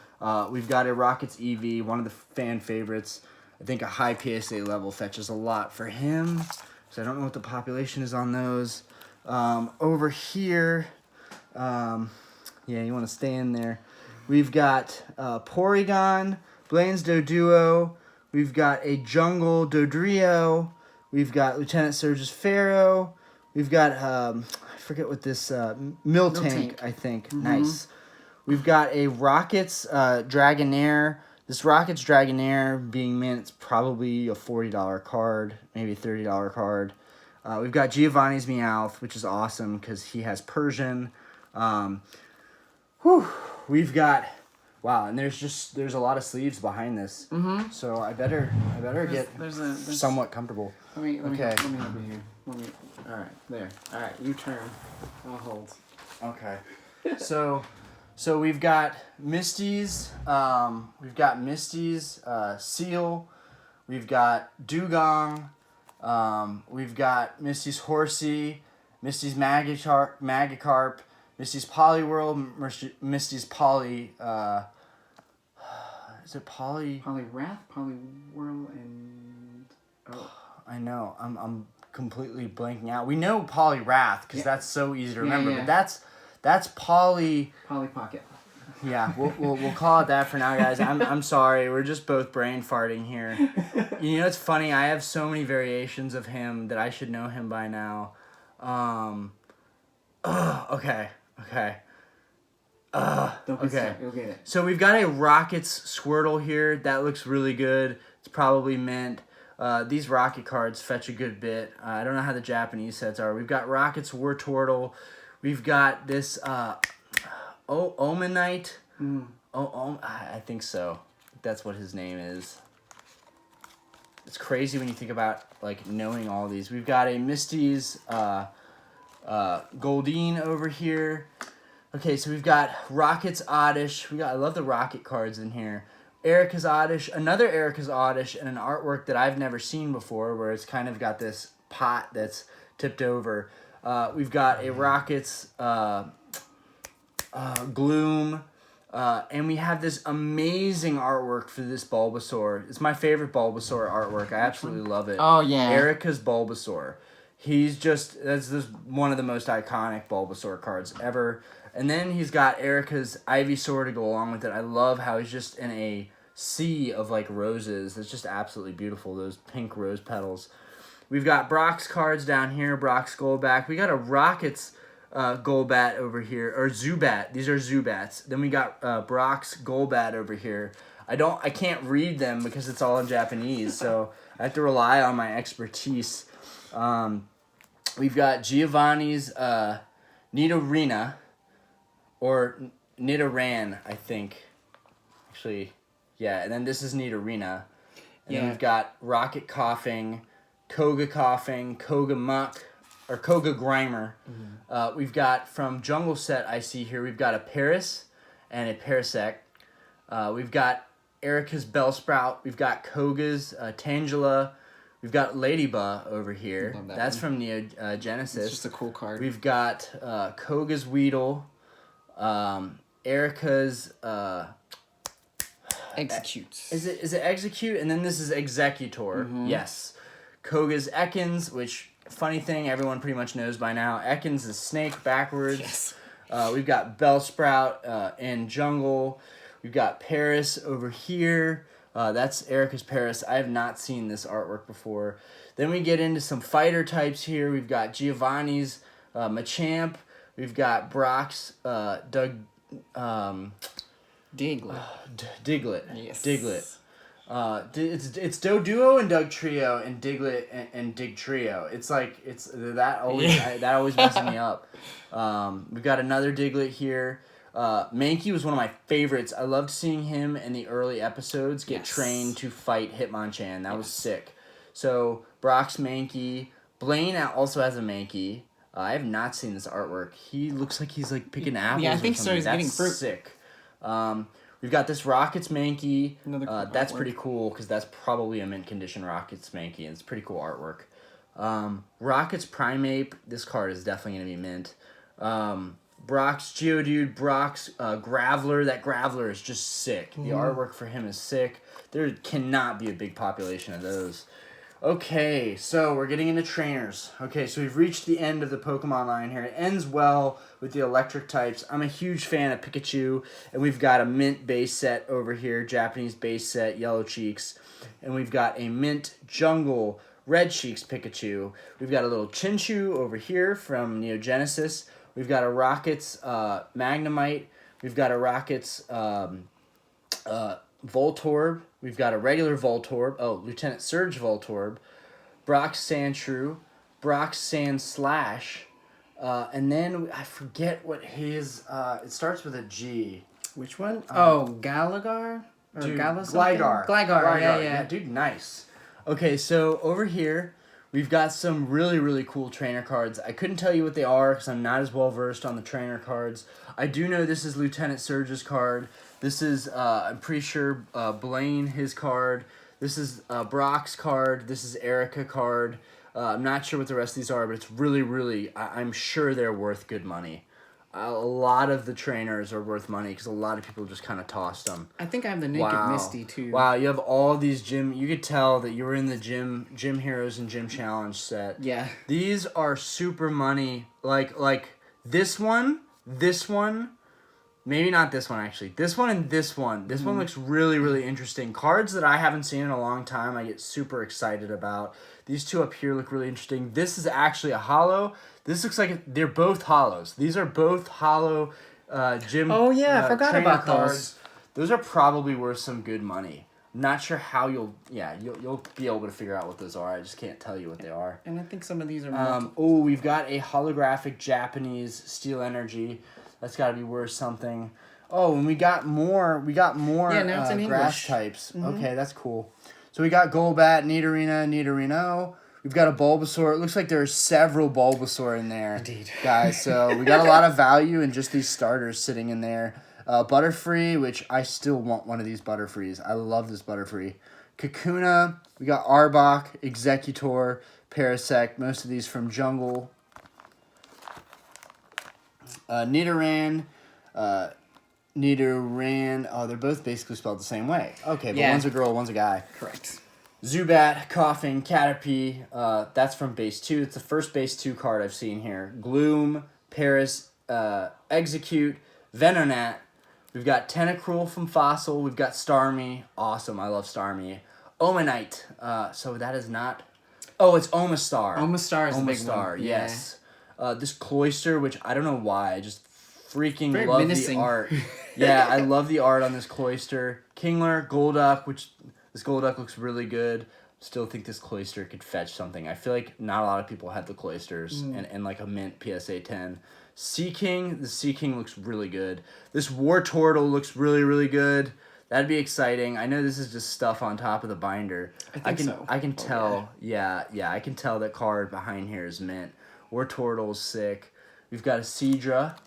We've got a Rocket's Eevee, one of the fan favorites. I think a high PSA level fetches a lot for him, so I don't know what the population is on those. Over here, yeah, you want to stay in there. We've got Porygon, Blaine's Doduo. We've got a Jungle Dodrio. We've got Lieutenant Surge's Pharaoh. We've got, I forget what this, Miltank, I think. Nice. We've got a Rocket's Dragonair. This Rocket's Dragonair being mint, it's probably a $40 card, maybe a $30 card. We've got Giovanni's Meowth, which is awesome because he has Persian. We've got, wow, and there's a lot of sleeves behind this. So I better get somewhat comfortable. Let me over here. All right, there. All right, you turn. I'll hold. Okay. So we've got Misty's. Seal. We've got Dugong. We've got Misty's Horsey, Misty's Magikarp, Misty's Poliwhirl, Misty's Poly. Is it Poly? Poliwrath, Poliwhirl, and I know. I'm completely blanking out. We know Poliwrath because that's so easy to remember. But that's Polly Pocket. Yeah, we'll call it that for now, guys. I'm sorry. We're just both brain farting here. You know, it's funny. I have so many variations of him that I should know him by now. Okay. Don't be scared. You'll get it. So we've got a Rocket's Squirtle here. That looks really good. It's probably mint. These Rocket cards fetch a good bit. I don't know how the Japanese sets are. We've got Rocket's Wartortle. We've got this... Omanite? I think so. That's what his name is. It's crazy when you think about, like, knowing all these. We've got a Misty's Goldeen over here. Okay, so we've got Rocket's Oddish. I love the Rocket cards in here. Erica's Oddish, another Erica's Oddish, and an artwork that I've never seen before where it's kind of got this pot that's tipped over. We've got a Rocket's... Gloom, and we have this amazing artwork for this Bulbasaur. It's my favorite Bulbasaur artwork. I absolutely love it. Oh, yeah. Erica's Bulbasaur. That's just one of the most iconic Bulbasaur cards ever. And then he's got Erica's Ivysaur to go along with it. I love how he's just in a sea of, like, roses. It's just absolutely beautiful, those pink rose petals. We've got Brock's cards down here, Brock's Golbat. We got a Rocket's Golbat over here, or Zubat. These are Zubats. Then we got Brock's Golbat over here. I can't read them because it's all in Japanese, so I have to rely on my expertise. We've got Giovanni's Nidorina, or Nidoran, I think. Actually, yeah, and then this is Nidorina. And then we've got Rocket Coughing, Koga Muck, or Koga Grimer. We've got from Jungle Set, I see here, we've got a Paris and a Parasect. We've got Erica's Bellsprout. We've got Koga's Tangela. We've got Ladybug over here. Love that That's one. from Neo Genesis. It's just a cool card. We've got Koga's Weedle, Erica's Execute. Is it Execute? And then this is Executor. Mm-hmm. Yes. Koga's Ekans, which, funny thing, everyone pretty much knows by now. Ekans is snake backwards. Yes. We've got Bellsprout and Jungle. We've got Paris over here. That's Erica's Paris. I have not seen this artwork before. Then we get into some fighter types here. We've got Giovanni's Machamp. We've got Brock's Diglett. Diglett. Yes. Diglett. It's Doduo and Doug Trio and Diglett and Dig Trio. It's like that always messes me up. We've got another Diglett here. Mankey was one of my favorites. I loved seeing him in the early episodes get trained to fight Hitmonchan. That was sick. So Brock's Mankey. Blaine also has a Mankey. I have not seen this artwork. He looks like he's like picking apples. Yeah, I think so. He's getting fruit. Sick. We've got this Rockets Mankey. Another cool that's artwork. pretty cool because that's probably a mint condition Rockets Mankey, and it's pretty cool artwork. Rockets Primeape. This card is definitely going to be mint. Brock's Geodude, Brock's Graveler. That Graveler is just sick. The artwork for him is sick. There cannot be a big population of those. Okay, so we're getting into trainers. Okay, so we've reached the end of the Pokemon line here. It ends well with the electric types. I'm a huge fan of Pikachu, and we've got a mint base set over here, Japanese base set, Yellow Cheeks. And we've got a mint jungle, Red Cheeks Pikachu. We've got a little Chinchou over here from Neo Genesis. We've got a Rockets Magnemite. We've got a Rockets Voltorb. We've got a regular Voltorb. Oh, Lieutenant Surge Voltorb. Brock's Sandshrew. Brock's Sandslash. And then I forget what his... it starts with a G. Which one? Gallagher? Or Dude, Gligar. Gligar. Yeah. Dude, nice. Okay, so over here, we've got some really, really cool trainer cards. I couldn't tell you what they are because I'm not as well versed on the trainer cards. I do know this is Lieutenant Surge's card. This is, I'm pretty sure, Blaine, his card. This is Brock's card. This is Erica card. I'm not sure what the rest of these are, but it's really, really, I'm sure they're worth good money. A lot of the trainers are worth money because a lot of people just kind of tossed them. I think I have the Naked Misty, too. Wow, you have all these gym... You could tell that you were in the Gym Heroes and Gym Challenge set. Yeah. These are super money. Like this one... Maybe not this one, actually. This one and this one. This one looks really, really interesting. Cards that I haven't seen in a long time I get super excited about. These two up here look really interesting. This is actually a holo. This looks like they're both holos. These are both holo gym Oh, yeah, I forgot trainer about cards. Those are probably worth some good money. Not sure how you'll be able to figure out what those are. I just can't tell you what they are. And I think some of these are We've got a holographic Japanese Steel Energy. That's got to be worth something. Oh, and we got more. Yeah, now it's in grass English. types. Okay, that's cool. So we got Golbat, Nidorino. We've got a Bulbasaur. It looks like there are several Bulbasaur in there. Indeed. Guys, so we got a lot of value in just these starters sitting in there. Butterfree, which I still want one of these Butterfrees. I love this Butterfree. Kakuna. We got Arbok, Executor, Parasect. Most of these from Jungle. Nidoran. Oh, they're both basically spelled the same way. Okay, but one's a girl, one's a guy. Correct. Zubat, Coughing, Caterpie. That's from base 2. It's the first base 2 card I've seen here. Gloom, Paris, Execute, Venonat. We've got Tentacruel from Fossil. We've got Starmie. Awesome, I love Starmie. Omanite. So that is not... Oh, it's Omastar. Omastar is the big one. Omastar, yes. This Cloister, which I don't know why, I just freaking Very love menacing. the art. Yeah, I love the art on this Cloister. Kingler, Golduck, which this Golduck looks really good. Still think this Cloister could fetch something. I feel like not a lot of people had the Cloisters and like a mint PSA 10. Seaking, the Seaking looks really good. This Wartortle looks really, really good. That'd be exciting. I know this is just stuff on top of the binder. I think so. I can tell. Yeah, I can tell that card behind here is mint. Wartortle's sick. We've got a Seadra.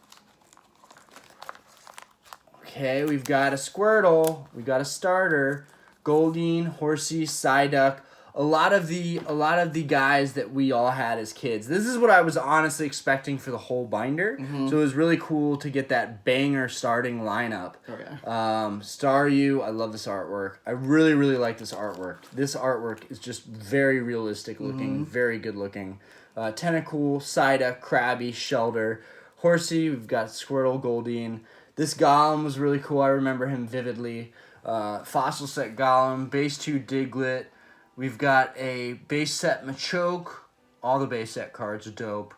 Okay, we've got a Squirtle. We've got a starter. Goldeen, Horsey, Psyduck. a lot of the guys that we all had as kids. This is what I was honestly expecting for the whole binder. So it was really cool to get that banger starting lineup. Oh, yeah. Staryu, I love this artwork. I really, really like this artwork. This artwork is just very realistic looking, very good looking. Tentacool, Psyduck, Krabby, Shelder, Horsey, we've got Squirtle, Goldeen. This Golem was really cool. I remember him vividly. Fossil set Golem, base 2 Diglett. We've got a base set Machoke. All the base set cards are dope.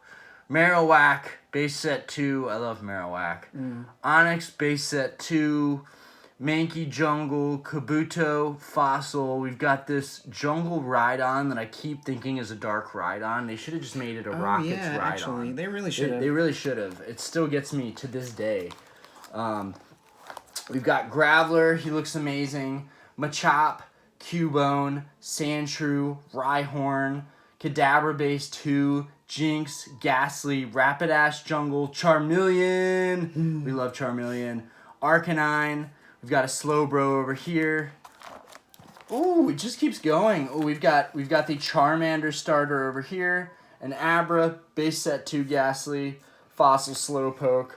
Marowak, base set 2. I love Marowak. Onyx, base set 2. Mankey Jungle, Kabuto, Fossil. We've got this Jungle Rhydon that I keep thinking is a Dark Rhydon. They should have just made it a Rockets Rhydon. Actually, they really should have. They really should have. It still gets me to this day. We've got Graveler. He looks amazing. Machop, Cubone, Sandshrew, Rhyhorn, Kadabra base 2, Jinx, Ghastly, Rapidash Jungle, Charmeleon. We love Charmeleon. Arcanine. We've got a Slowbro over here. Ooh, it just keeps going. Oh, we've got the Charmander starter over here. An Abra, base set 2 Ghastly, Fossil Slowpoke.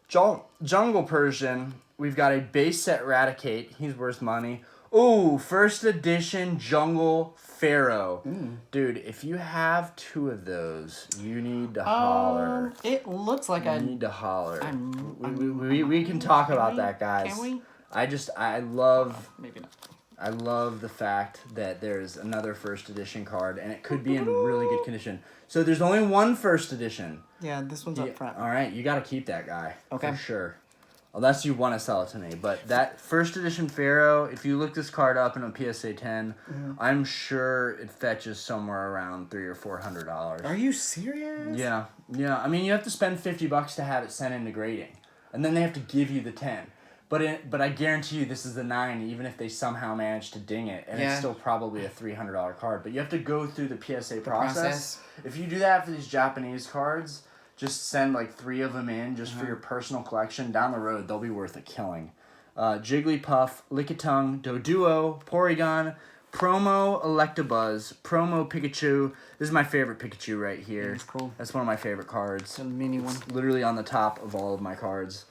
Jungle Persian. We've got a base set Raticate. He's worth money. Ooh, first edition Jungle Pharaoh. Dude, if you have 2 of those, you need to holler. It looks like I need to holler. We can talk about that, guys. Can we? I love Maybe not. I love the fact that there's another first edition card, and it could be in really good condition. So there's only one first edition. Yeah, this one's up front. All right, you got to keep that guy. Okay. For sure. Unless you want to sell it to me. But that first edition Pharaoh, if you look this card up in a PSA 10, I'm sure it fetches somewhere around $300 or $400. Are you serious? Yeah. I mean, you have to spend $50 to have it sent into grading, and then they have to give you the 10. But I guarantee you this is the 9, even if they somehow manage to ding it, and it's still probably a $300 card. But you have to go through the PSA process. If you do that for these Japanese cards, just send like 3 of them in just for your personal collection. Down the road, they'll be worth a killing. Jigglypuff, Lickitung, Doduo, Porygon, Promo Electabuzz, Promo Pikachu. This is my favorite Pikachu right here. That's cool. That's one of my favorite cards. It's a mini one. It's literally on the top of all of my cards.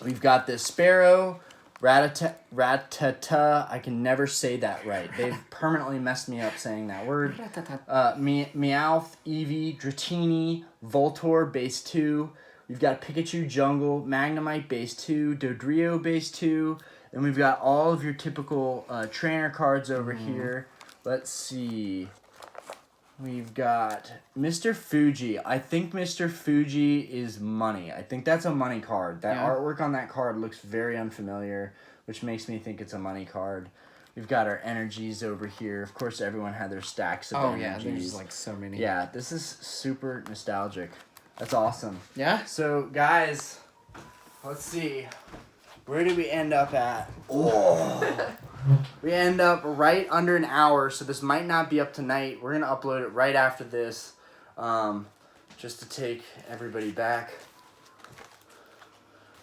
We've got this Sparrow, Ratata. I can never say that right. They've permanently messed me up saying that word. Meowth, Eevee, Dratini, Voltorb, base 2. We've got Pikachu Jungle, Magnemite, base 2, Dodrio, base 2. And we've got all of your typical trainer cards over here. Let's see. We've got Mr. Fuji. I think Mr. Fuji is money. I think that's a money card. That artwork on that card looks very unfamiliar, which makes me think it's a money card. We've got our energies over here. Of course, everyone had their stacks of energies. Oh, yeah, there's like so many. Yeah, this is super nostalgic. That's awesome. Yeah? So, guys, let's see. Where did we end up at? Oh. We end up right under an hour, so this might not be up tonight. We're going to upload it right after this, just to take everybody back.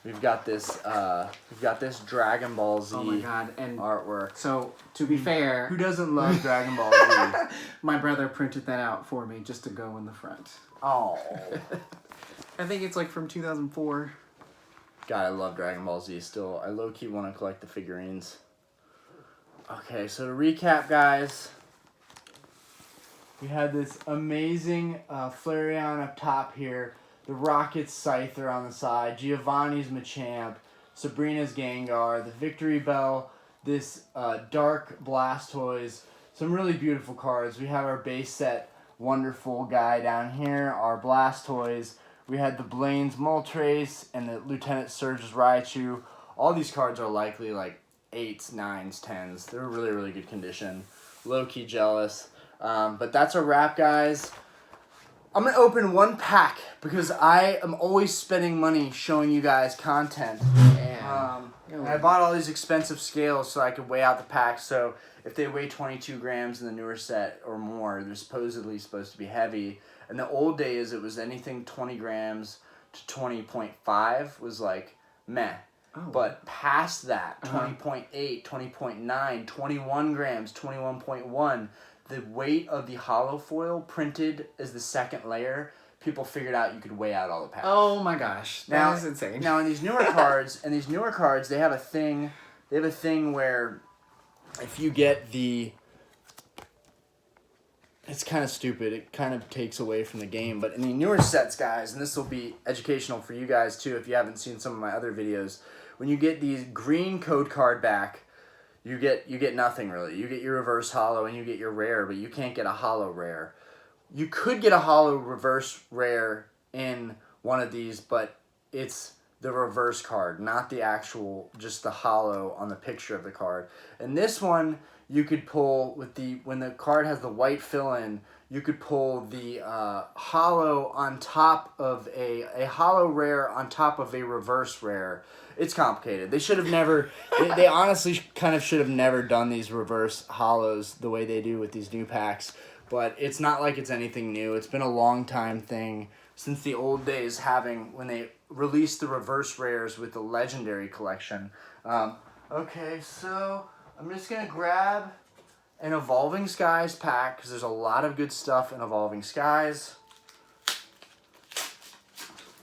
We've got this Dragon Ball Z artwork. So, to be fair... Who doesn't love Dragon Ball Z? My brother printed that out for me just to go in the front. Oh. I think it's like from 2004. God, I love Dragon Ball Z still. I low-key want to collect the figurines. Okay, so to recap, guys, we had this amazing Flareon up top here, the Rocket's Scyther on the side, Giovanni's Machamp, Sabrina's Gengar, the Victory Bell, this Dark Blastoise, some really beautiful cards. We have our base set wonderful guy down here, our Blastoise. We had the Blaine's Moltres and the Lieutenant Surge's Raichu. All these cards are likely like 8s, 9s, 10s. They're really, really good condition. Low-key jealous. But that's a wrap, guys. I'm going to open one pack because I am always spending money showing you guys content. And I bought all these expensive scales so I could weigh out the packs. So if they weigh 22 grams in the newer set or more, they're supposedly supposed to be heavy. In the old days, it was anything 20 grams to 20.5 was like meh. Oh. But past that, 20.8, 20.9, 21 grams, 21.1, the weight of the hollow foil printed as the second layer, people figured out you could weigh out all the packs. Oh my gosh, that is insane. Now in these newer cards, they have a thing where if you get the... It's kind of stupid. It kind of takes away from the game. But in the newer sets, guys, and this will be educational for you guys too if you haven't seen some of my other videos, when you get the green code card back, you get nothing really. You get your reverse hollow and you get your rare, but you can't get a hollow rare. You could get a hollow reverse rare in one of these, but it's the reverse card, not the actual, just the hollow on the picture of the card. And this one, you could pull when the card has the white fill-in, you could pull the hollow on top of a hollow rare on top of a reverse rare. It's complicated. They should have never, they honestly kind of should have never done these reverse hollows the way they do with these new packs. But it's not like it's anything new. It's been a long time thing since the old days when they released the reverse rares with the Legendary collection. Okay, so I'm just going to grab an Evolving Skies pack because there's a lot of good stuff in Evolving Skies.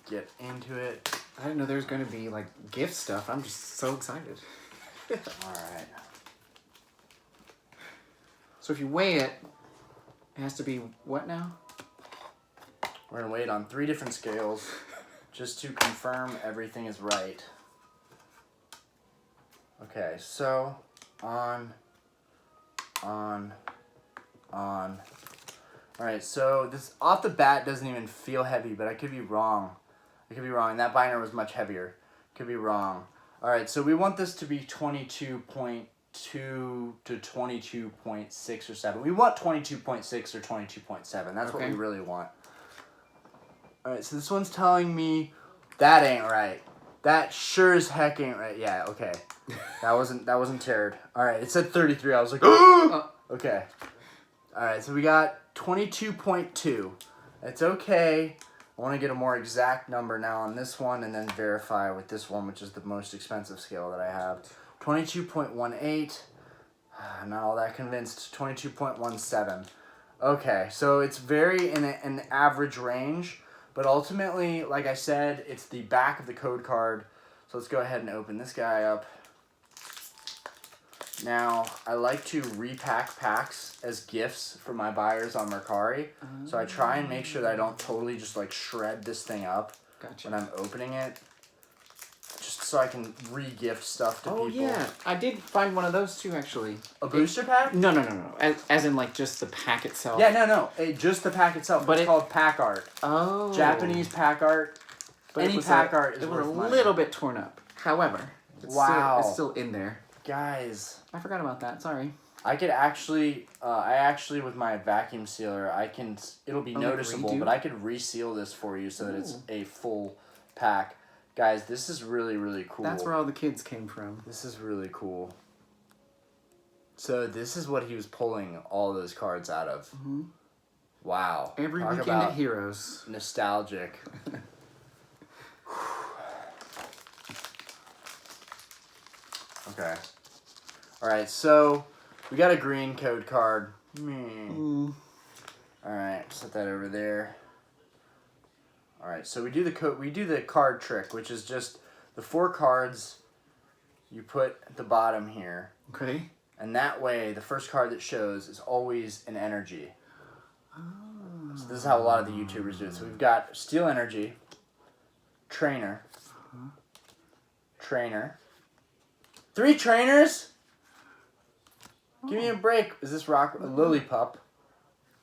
Get into it. I didn't know there was going to be, like, gift stuff. I'm just so excited. Alright. So if you weigh it, it has to be what now? We're going to weigh it on 3 different scales just to confirm everything is right. Okay, so on. Alright, so this off the bat doesn't even feel heavy, but I could be wrong. That binder was much heavier. Could be wrong. Alright, so we want this to be 22.2 to 22.6 or 7. We want 22.6 or 22.7. That's what we really want. Alright, so this one's telling me that ain't right. That sure as heck ain't right. Yeah, okay. That wasn't teared. Alright, it said 33. I was like, oh! Okay. Alright, so we got 22.2. It's okay. I want to get a more exact number now on this one and then verify with this one, which is the most expensive scale that I have. 22.18. Not all that convinced. 22.17. Okay, so it's very in an average range, but ultimately, like I said, it's the back of the code card. So let's go ahead and open this guy up. Now, I like to repack packs as gifts for my buyers on Mercari. So I try and make sure that I don't totally just like shred this thing up when I'm opening it. Just so I can re-gift stuff to people. Oh yeah, I did find one of those too actually. A booster pack? No. As in like just the pack itself. Yeah, no. Just the pack itself. But it's called pack art. Oh. Japanese pack art. But any pack art is worth money. It was a little bit torn up. However, it's still in there. Guys. I forgot about that. Sorry. I could actually, with my vacuum sealer, it'll be noticeable, but I could reseal this for you so that it's a full pack. Guys, this is really, really cool. That's where all the kids came from. This is really cool. So this is what he was pulling all those cards out of. Mm-hmm. Wow. Every weekend at Heroes. Nostalgic. Okay. Alright, so we got a green code card. Alright, set that over there. Alright, so we do the card trick, which is just the 4 cards you put at the bottom here. Okay. And that way, the first card that shows is always an energy. So this is how a lot of the YouTubers do it. So we've got Steel Energy, Trainer, Trainer. 3 trainers? Give me a break. Is this Lillipup?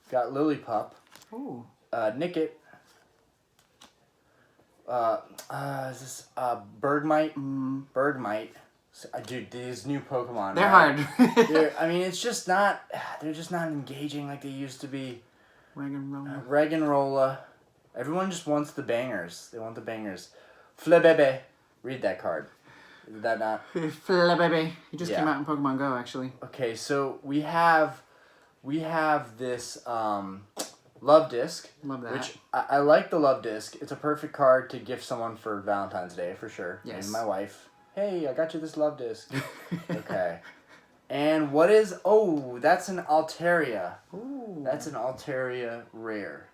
Got Lillipup. Ooh. Nickit. Is this Bergmite? Bergmite. Dude, these new Pokemon. They're hard. I mean, it's just not. They're just not engaging like they used to be. Reg-and-Rolla. Everyone just wants the bangers. They want the bangers. Flabebe. Read that card. Is that not? Flabebe. He just came out in Pokemon Go, actually. Okay, so we have this Love Disc. Love that. Which I like the Love Disc. It's a perfect card to gift someone for Valentine's Day for sure. Yes. And my wife. Hey, I got you this love disc. Okay. And what is... Oh, that's an Altaria. Ooh. That's an Altaria rare.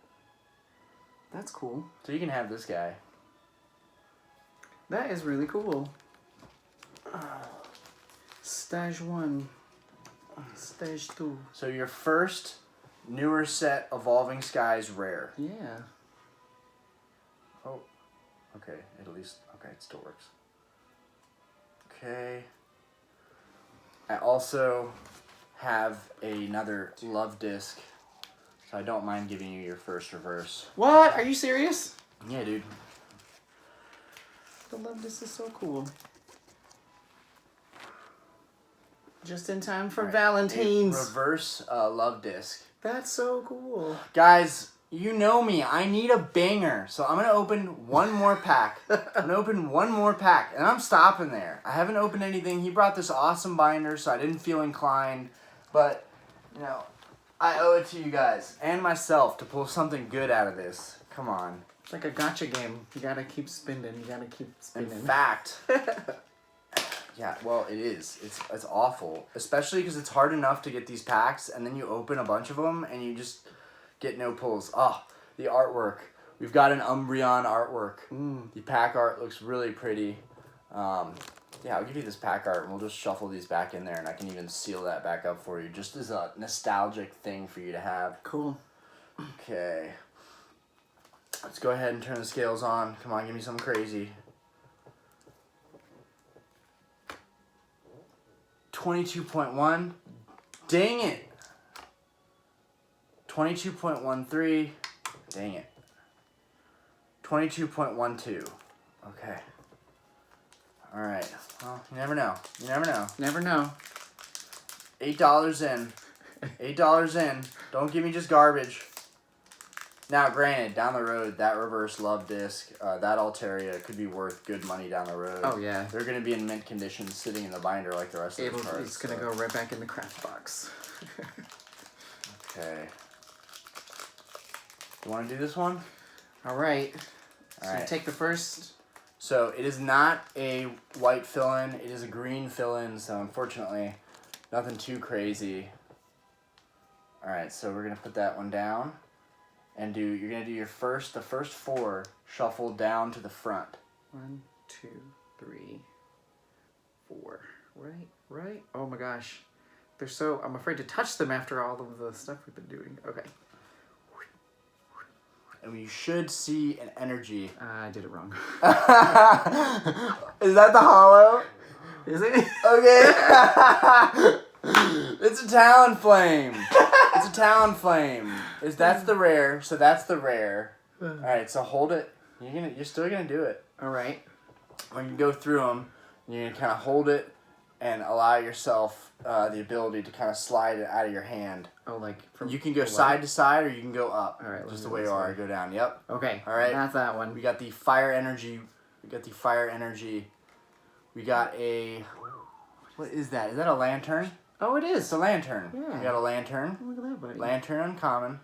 That's cool. So you can have this guy. That is really cool. Stage 1. Stage 2. So your first newer set Evolving Skies rare. Yeah. Oh, okay. At least, okay, it still works. Okay. I also have another love disc, so I don't mind giving you your first reverse. What? Are you serious? Yeah, dude. The love disc is so cool. Just in time for Valentine's. A reverse love disc. That's so cool. Guys, you know me. I need a banger. So I'm going to open one more pack. I'm going to open one more pack. And I'm stopping there. I haven't opened anything. He brought this awesome binder, so I didn't feel inclined. But, you know, I owe it to you guys and myself to pull something good out of this. Come on. It's like a gotcha game. You got to keep spinning. You got to keep spinning. In fact... Yeah, well, it is. It's awful. Especially because it's hard enough to get these packs, and then you open a bunch of them, and you just get no pulls. Oh, the artwork. We've got an Umbreon artwork. The pack art looks really pretty. Yeah, I'll give you this pack art, and we'll just shuffle these back in there, and I can even seal that back up for you, just as a nostalgic thing for you to have. Cool. Okay. Let's go ahead and turn the scales on. Come on, give me something crazy. 22.1. Dang it. 22.13. Dang it. 22.12. Okay. Alright. Well, you never know. You never know. Never know. $8 in. $8 in. Don't give me just garbage. Now, granted, down the road, that reverse love disc, that Altaria could be worth good money down the road. Oh, yeah. They're going to be in mint condition sitting in the binder like the rest of the cards. It's going to go right back in the craft box. Okay. You want to do this one? All right. All right. Take the first. So, it is not a white fill-in. It is a green fill-in, so unfortunately, nothing too crazy. All right, so we're going to put that one down. And you're going to do the first 4 shuffle down to the front. 1, 2, 3, 4. Right? Oh my gosh. They're so... I'm afraid to touch them after all of the stuff we've been doing. Okay. And you should see an energy. I did it wrong. Is that the hollow? Is it? Okay. It's a Talonflame. It's a Talonflame. That's the rare, so that's the rare. Alright, so hold it. You're still gonna do it. Alright. When you go through them, you're gonna kind of hold it and allow yourself the ability to kind of slide it out of your hand. Oh, like from... You can go side to side or you can go up. Alright, just the way you are. Go down. Yep. Okay. Alright. That's that one. We got the fire energy. We got a... What is that? Is that a lantern? Oh, it is. It's a lantern. Yeah. We got a lantern. Oh, look at that, buddy. Lantern uncommon.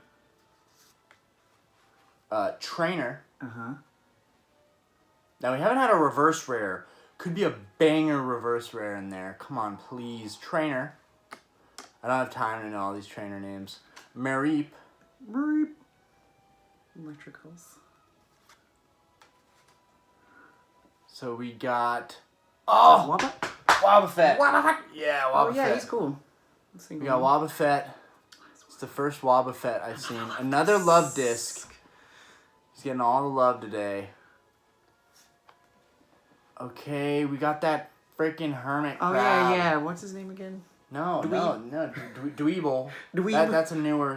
Trainer. Uh-huh. Now, we haven't had a reverse rare. Could be a banger reverse rare in there. Come on, please. Trainer. I don't have time to know all these trainer names. Mareep. Electricals. So we got... Oh! Wobbuffet. Yeah, Wobbuffet. Oh, yeah, he's cool. We got Wobbuffet. It's the first Wobbuffet I've seen. Another love disc. He's getting all the love today. Okay, we got that freaking hermit crab. Yeah. What's his name again? No. Dweeble. Dweeb. That's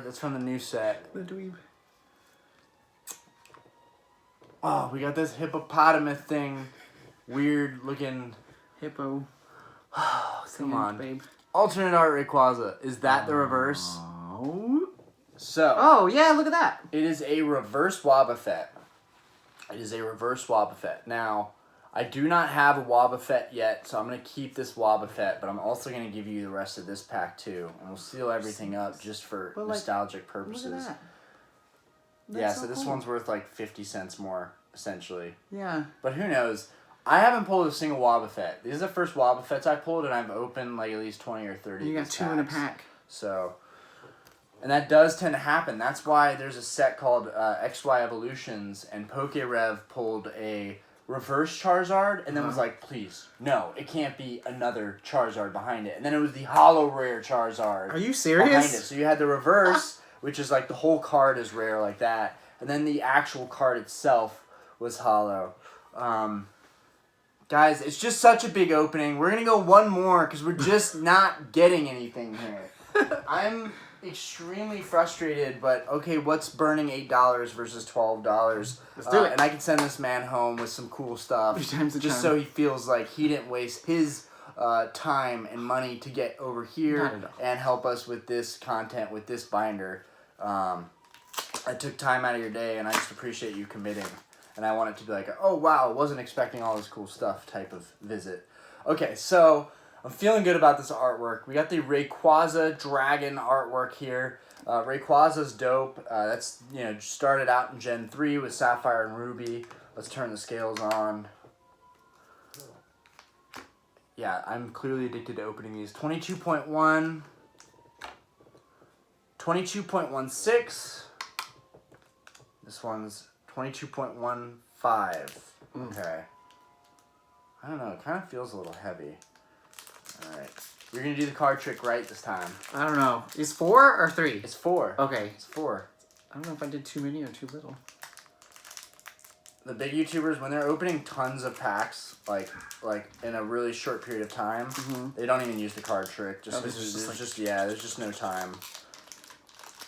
that's from the new set. The dweeb. Oh, we got this hippopotamus thing. Weird looking. Hippo. Come on. Babe. Alternate art Rayquaza. Is that the reverse? Oh. So. Oh, yeah, look at that. It is a reverse Wobbuffet. Now, I do not have a Wobbuffet yet, so I'm going to keep this Wobbuffet, but I'm also going to give you the rest of this pack, too. And we'll seal everything up just for nostalgic purposes. Look at that. Yeah, so this one's worth like 50 cents more, essentially. Yeah. But who knows? I haven't pulled a single Wobbuffet. These are the first Wobbuffets I pulled, and I've opened like at least 20 or 30. You got 2 in a pack. So, and that does tend to happen. That's why there's a set called XY Evolutions, and PokeRev pulled a reverse Charizard, and then was like, please, no, it can't be another Charizard behind it. And then it was the holo rare Charizard. Are you serious? Behind it. So you had the reverse, which is like the whole card is rare like that, and then the actual card itself was holo. Guys, it's just such a big opening. We're going to go one more because we're just not getting anything here. I'm extremely frustrated, but okay, what's burning $8 versus $12? Let's do it. And I can send this man home with some cool stuff. Just so he feels like he didn't waste his time and money to get over here and help us with this content, with this binder. I took time out of your day, and I just appreciate you committing. And I want it to be like, oh, wow, wasn't expecting all this cool stuff type of visit. Okay, so I'm feeling good about this artwork. We got the Rayquaza Dragon artwork here. Rayquaza's dope. That's, started out in Gen 3 with Sapphire and Ruby. Let's turn the scales on. Yeah, I'm clearly addicted to opening these. 22.1. 22.16. This one's 22.15. Okay. I don't know. It kind of feels a little heavy. All right. You're going to do the card trick right this time. I don't know. Is 4 or 3? It's 4. Okay. It's 4. I don't know if I did too many or too little. The big YouTubers, when they're opening tons of packs, like in a really short period of time, they don't even use the card trick. There's just no time.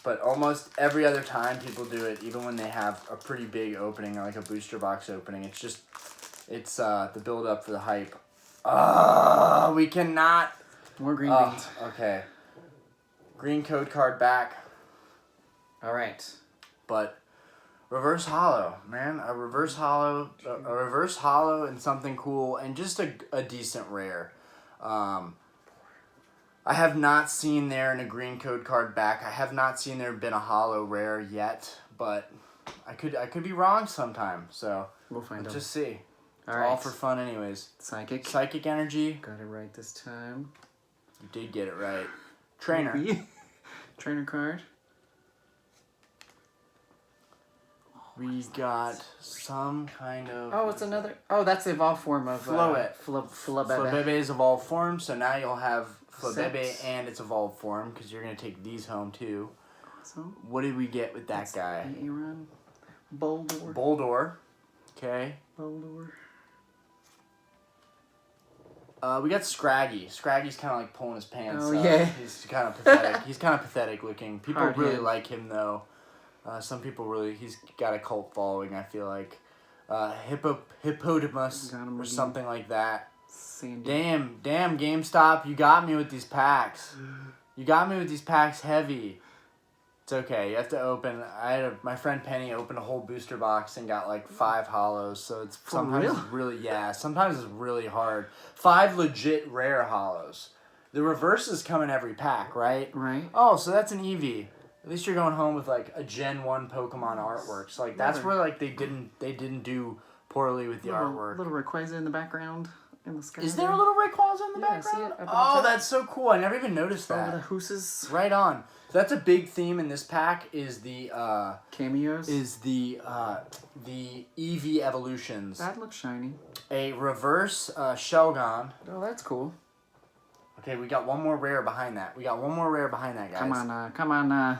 But almost every other time people do it, even when they have a pretty big opening, like a booster box opening, it's the build up for the hype. We cannot. More green beans. Okay. Green code card back. All right. But reverse holo, man. A reverse holo and something cool, and just a decent rare. I have not seen there in a green code card back. I have not seen there been a holo rare yet, but I could be wrong sometime. So we'll find out. Just see. All right. All for fun, anyways. Psychic energy. Got it right this time. You did get it right. Trainer. Trainer card. We got some kind of... Oh, it's another... Oh, that's the evolved form of... Floette. Flabebe. Flabebe's evolved form, so now you'll have Flabebe and its evolved form, because you're going to take these home, too. Awesome. What did we get with that guy? Aaron. Boldor. Boldor. Okay. Boldor. We got Scraggy. Scraggy's kind of like pulling his pants up. Yeah. He's kind of pathetic. He's kind of pathetic looking. People Hard really hit. like him, though. Some people really... He's got a cult following, I feel like. Hippopotamus or something like that. Sandy. Damn, GameStop, you got me with these packs. You got me with these packs heavy. It's okay. You have to open... my friend Penny opened a whole booster box and got like 5 holos, so it's sometimes sometimes it's really hard. 5 legit rare holos. The reverses come in every pack, right? Right. Oh, so that's an Eevee. At least you're going home with like a Gen 1 Pokemon artwork. So like that's where like they didn't do poorly with the artwork. Little Rayquaza in the background in the sky. Is there a little Rayquaza in the background? Oh, that's so cool. I never even noticed that. Over the hooses. Right on. So that's a big theme in this pack is the cameos. Is the Eevee evolutions. That looks shiny. A reverse Shelgon. Oh, that's cool. Okay, we got one more rare behind that. Guys. Come on.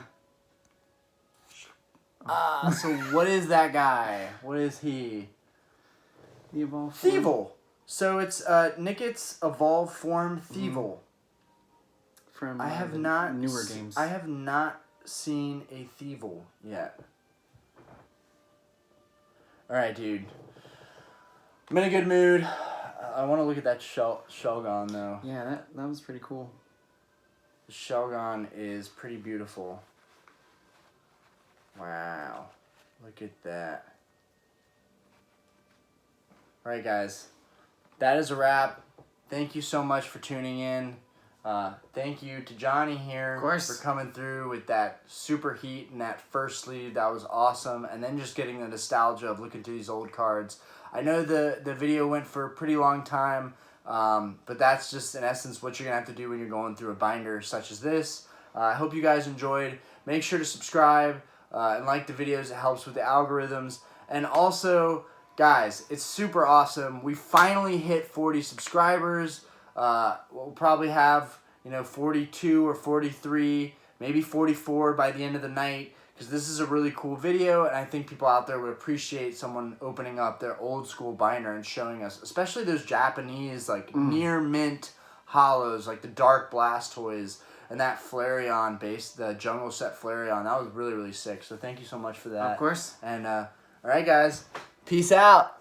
So what is that guy? What is he? The evolved Thievul. So it's Nicket's evolved form Thievul. From I have not newer games. I have not seen a Thievul yet. All right, dude. I'm in a good mood. I want to look at that Shelgon though. Yeah, that was pretty cool. The Shelgon is pretty beautiful. Wow. Look at that. Alright guys. That is a wrap. Thank you so much for tuning in. Thank you to Johnny here Of course. for coming through with that super heat and that first sleeve. That was awesome. And then just getting the nostalgia of looking through these old cards. I know the video went for a pretty long time, but that's just in essence what you're going to have to do when you're going through a binder such as this. I hope you guys enjoyed. Make sure to subscribe and like the videos. It helps with the algorithms. And also, guys, it's super awesome. We finally hit 40 subscribers. We'll probably have 42 or 43, maybe 44 by the end of the night, because this is a really cool video, and I think people out there would appreciate someone opening up their old school binder and showing us, especially those Japanese near mint hollows, like the Dark Blastoise and that Flareon base, the Jungle Set Flareon. That was really, really sick. So thank you so much for that. Of course. And all right, guys, peace out.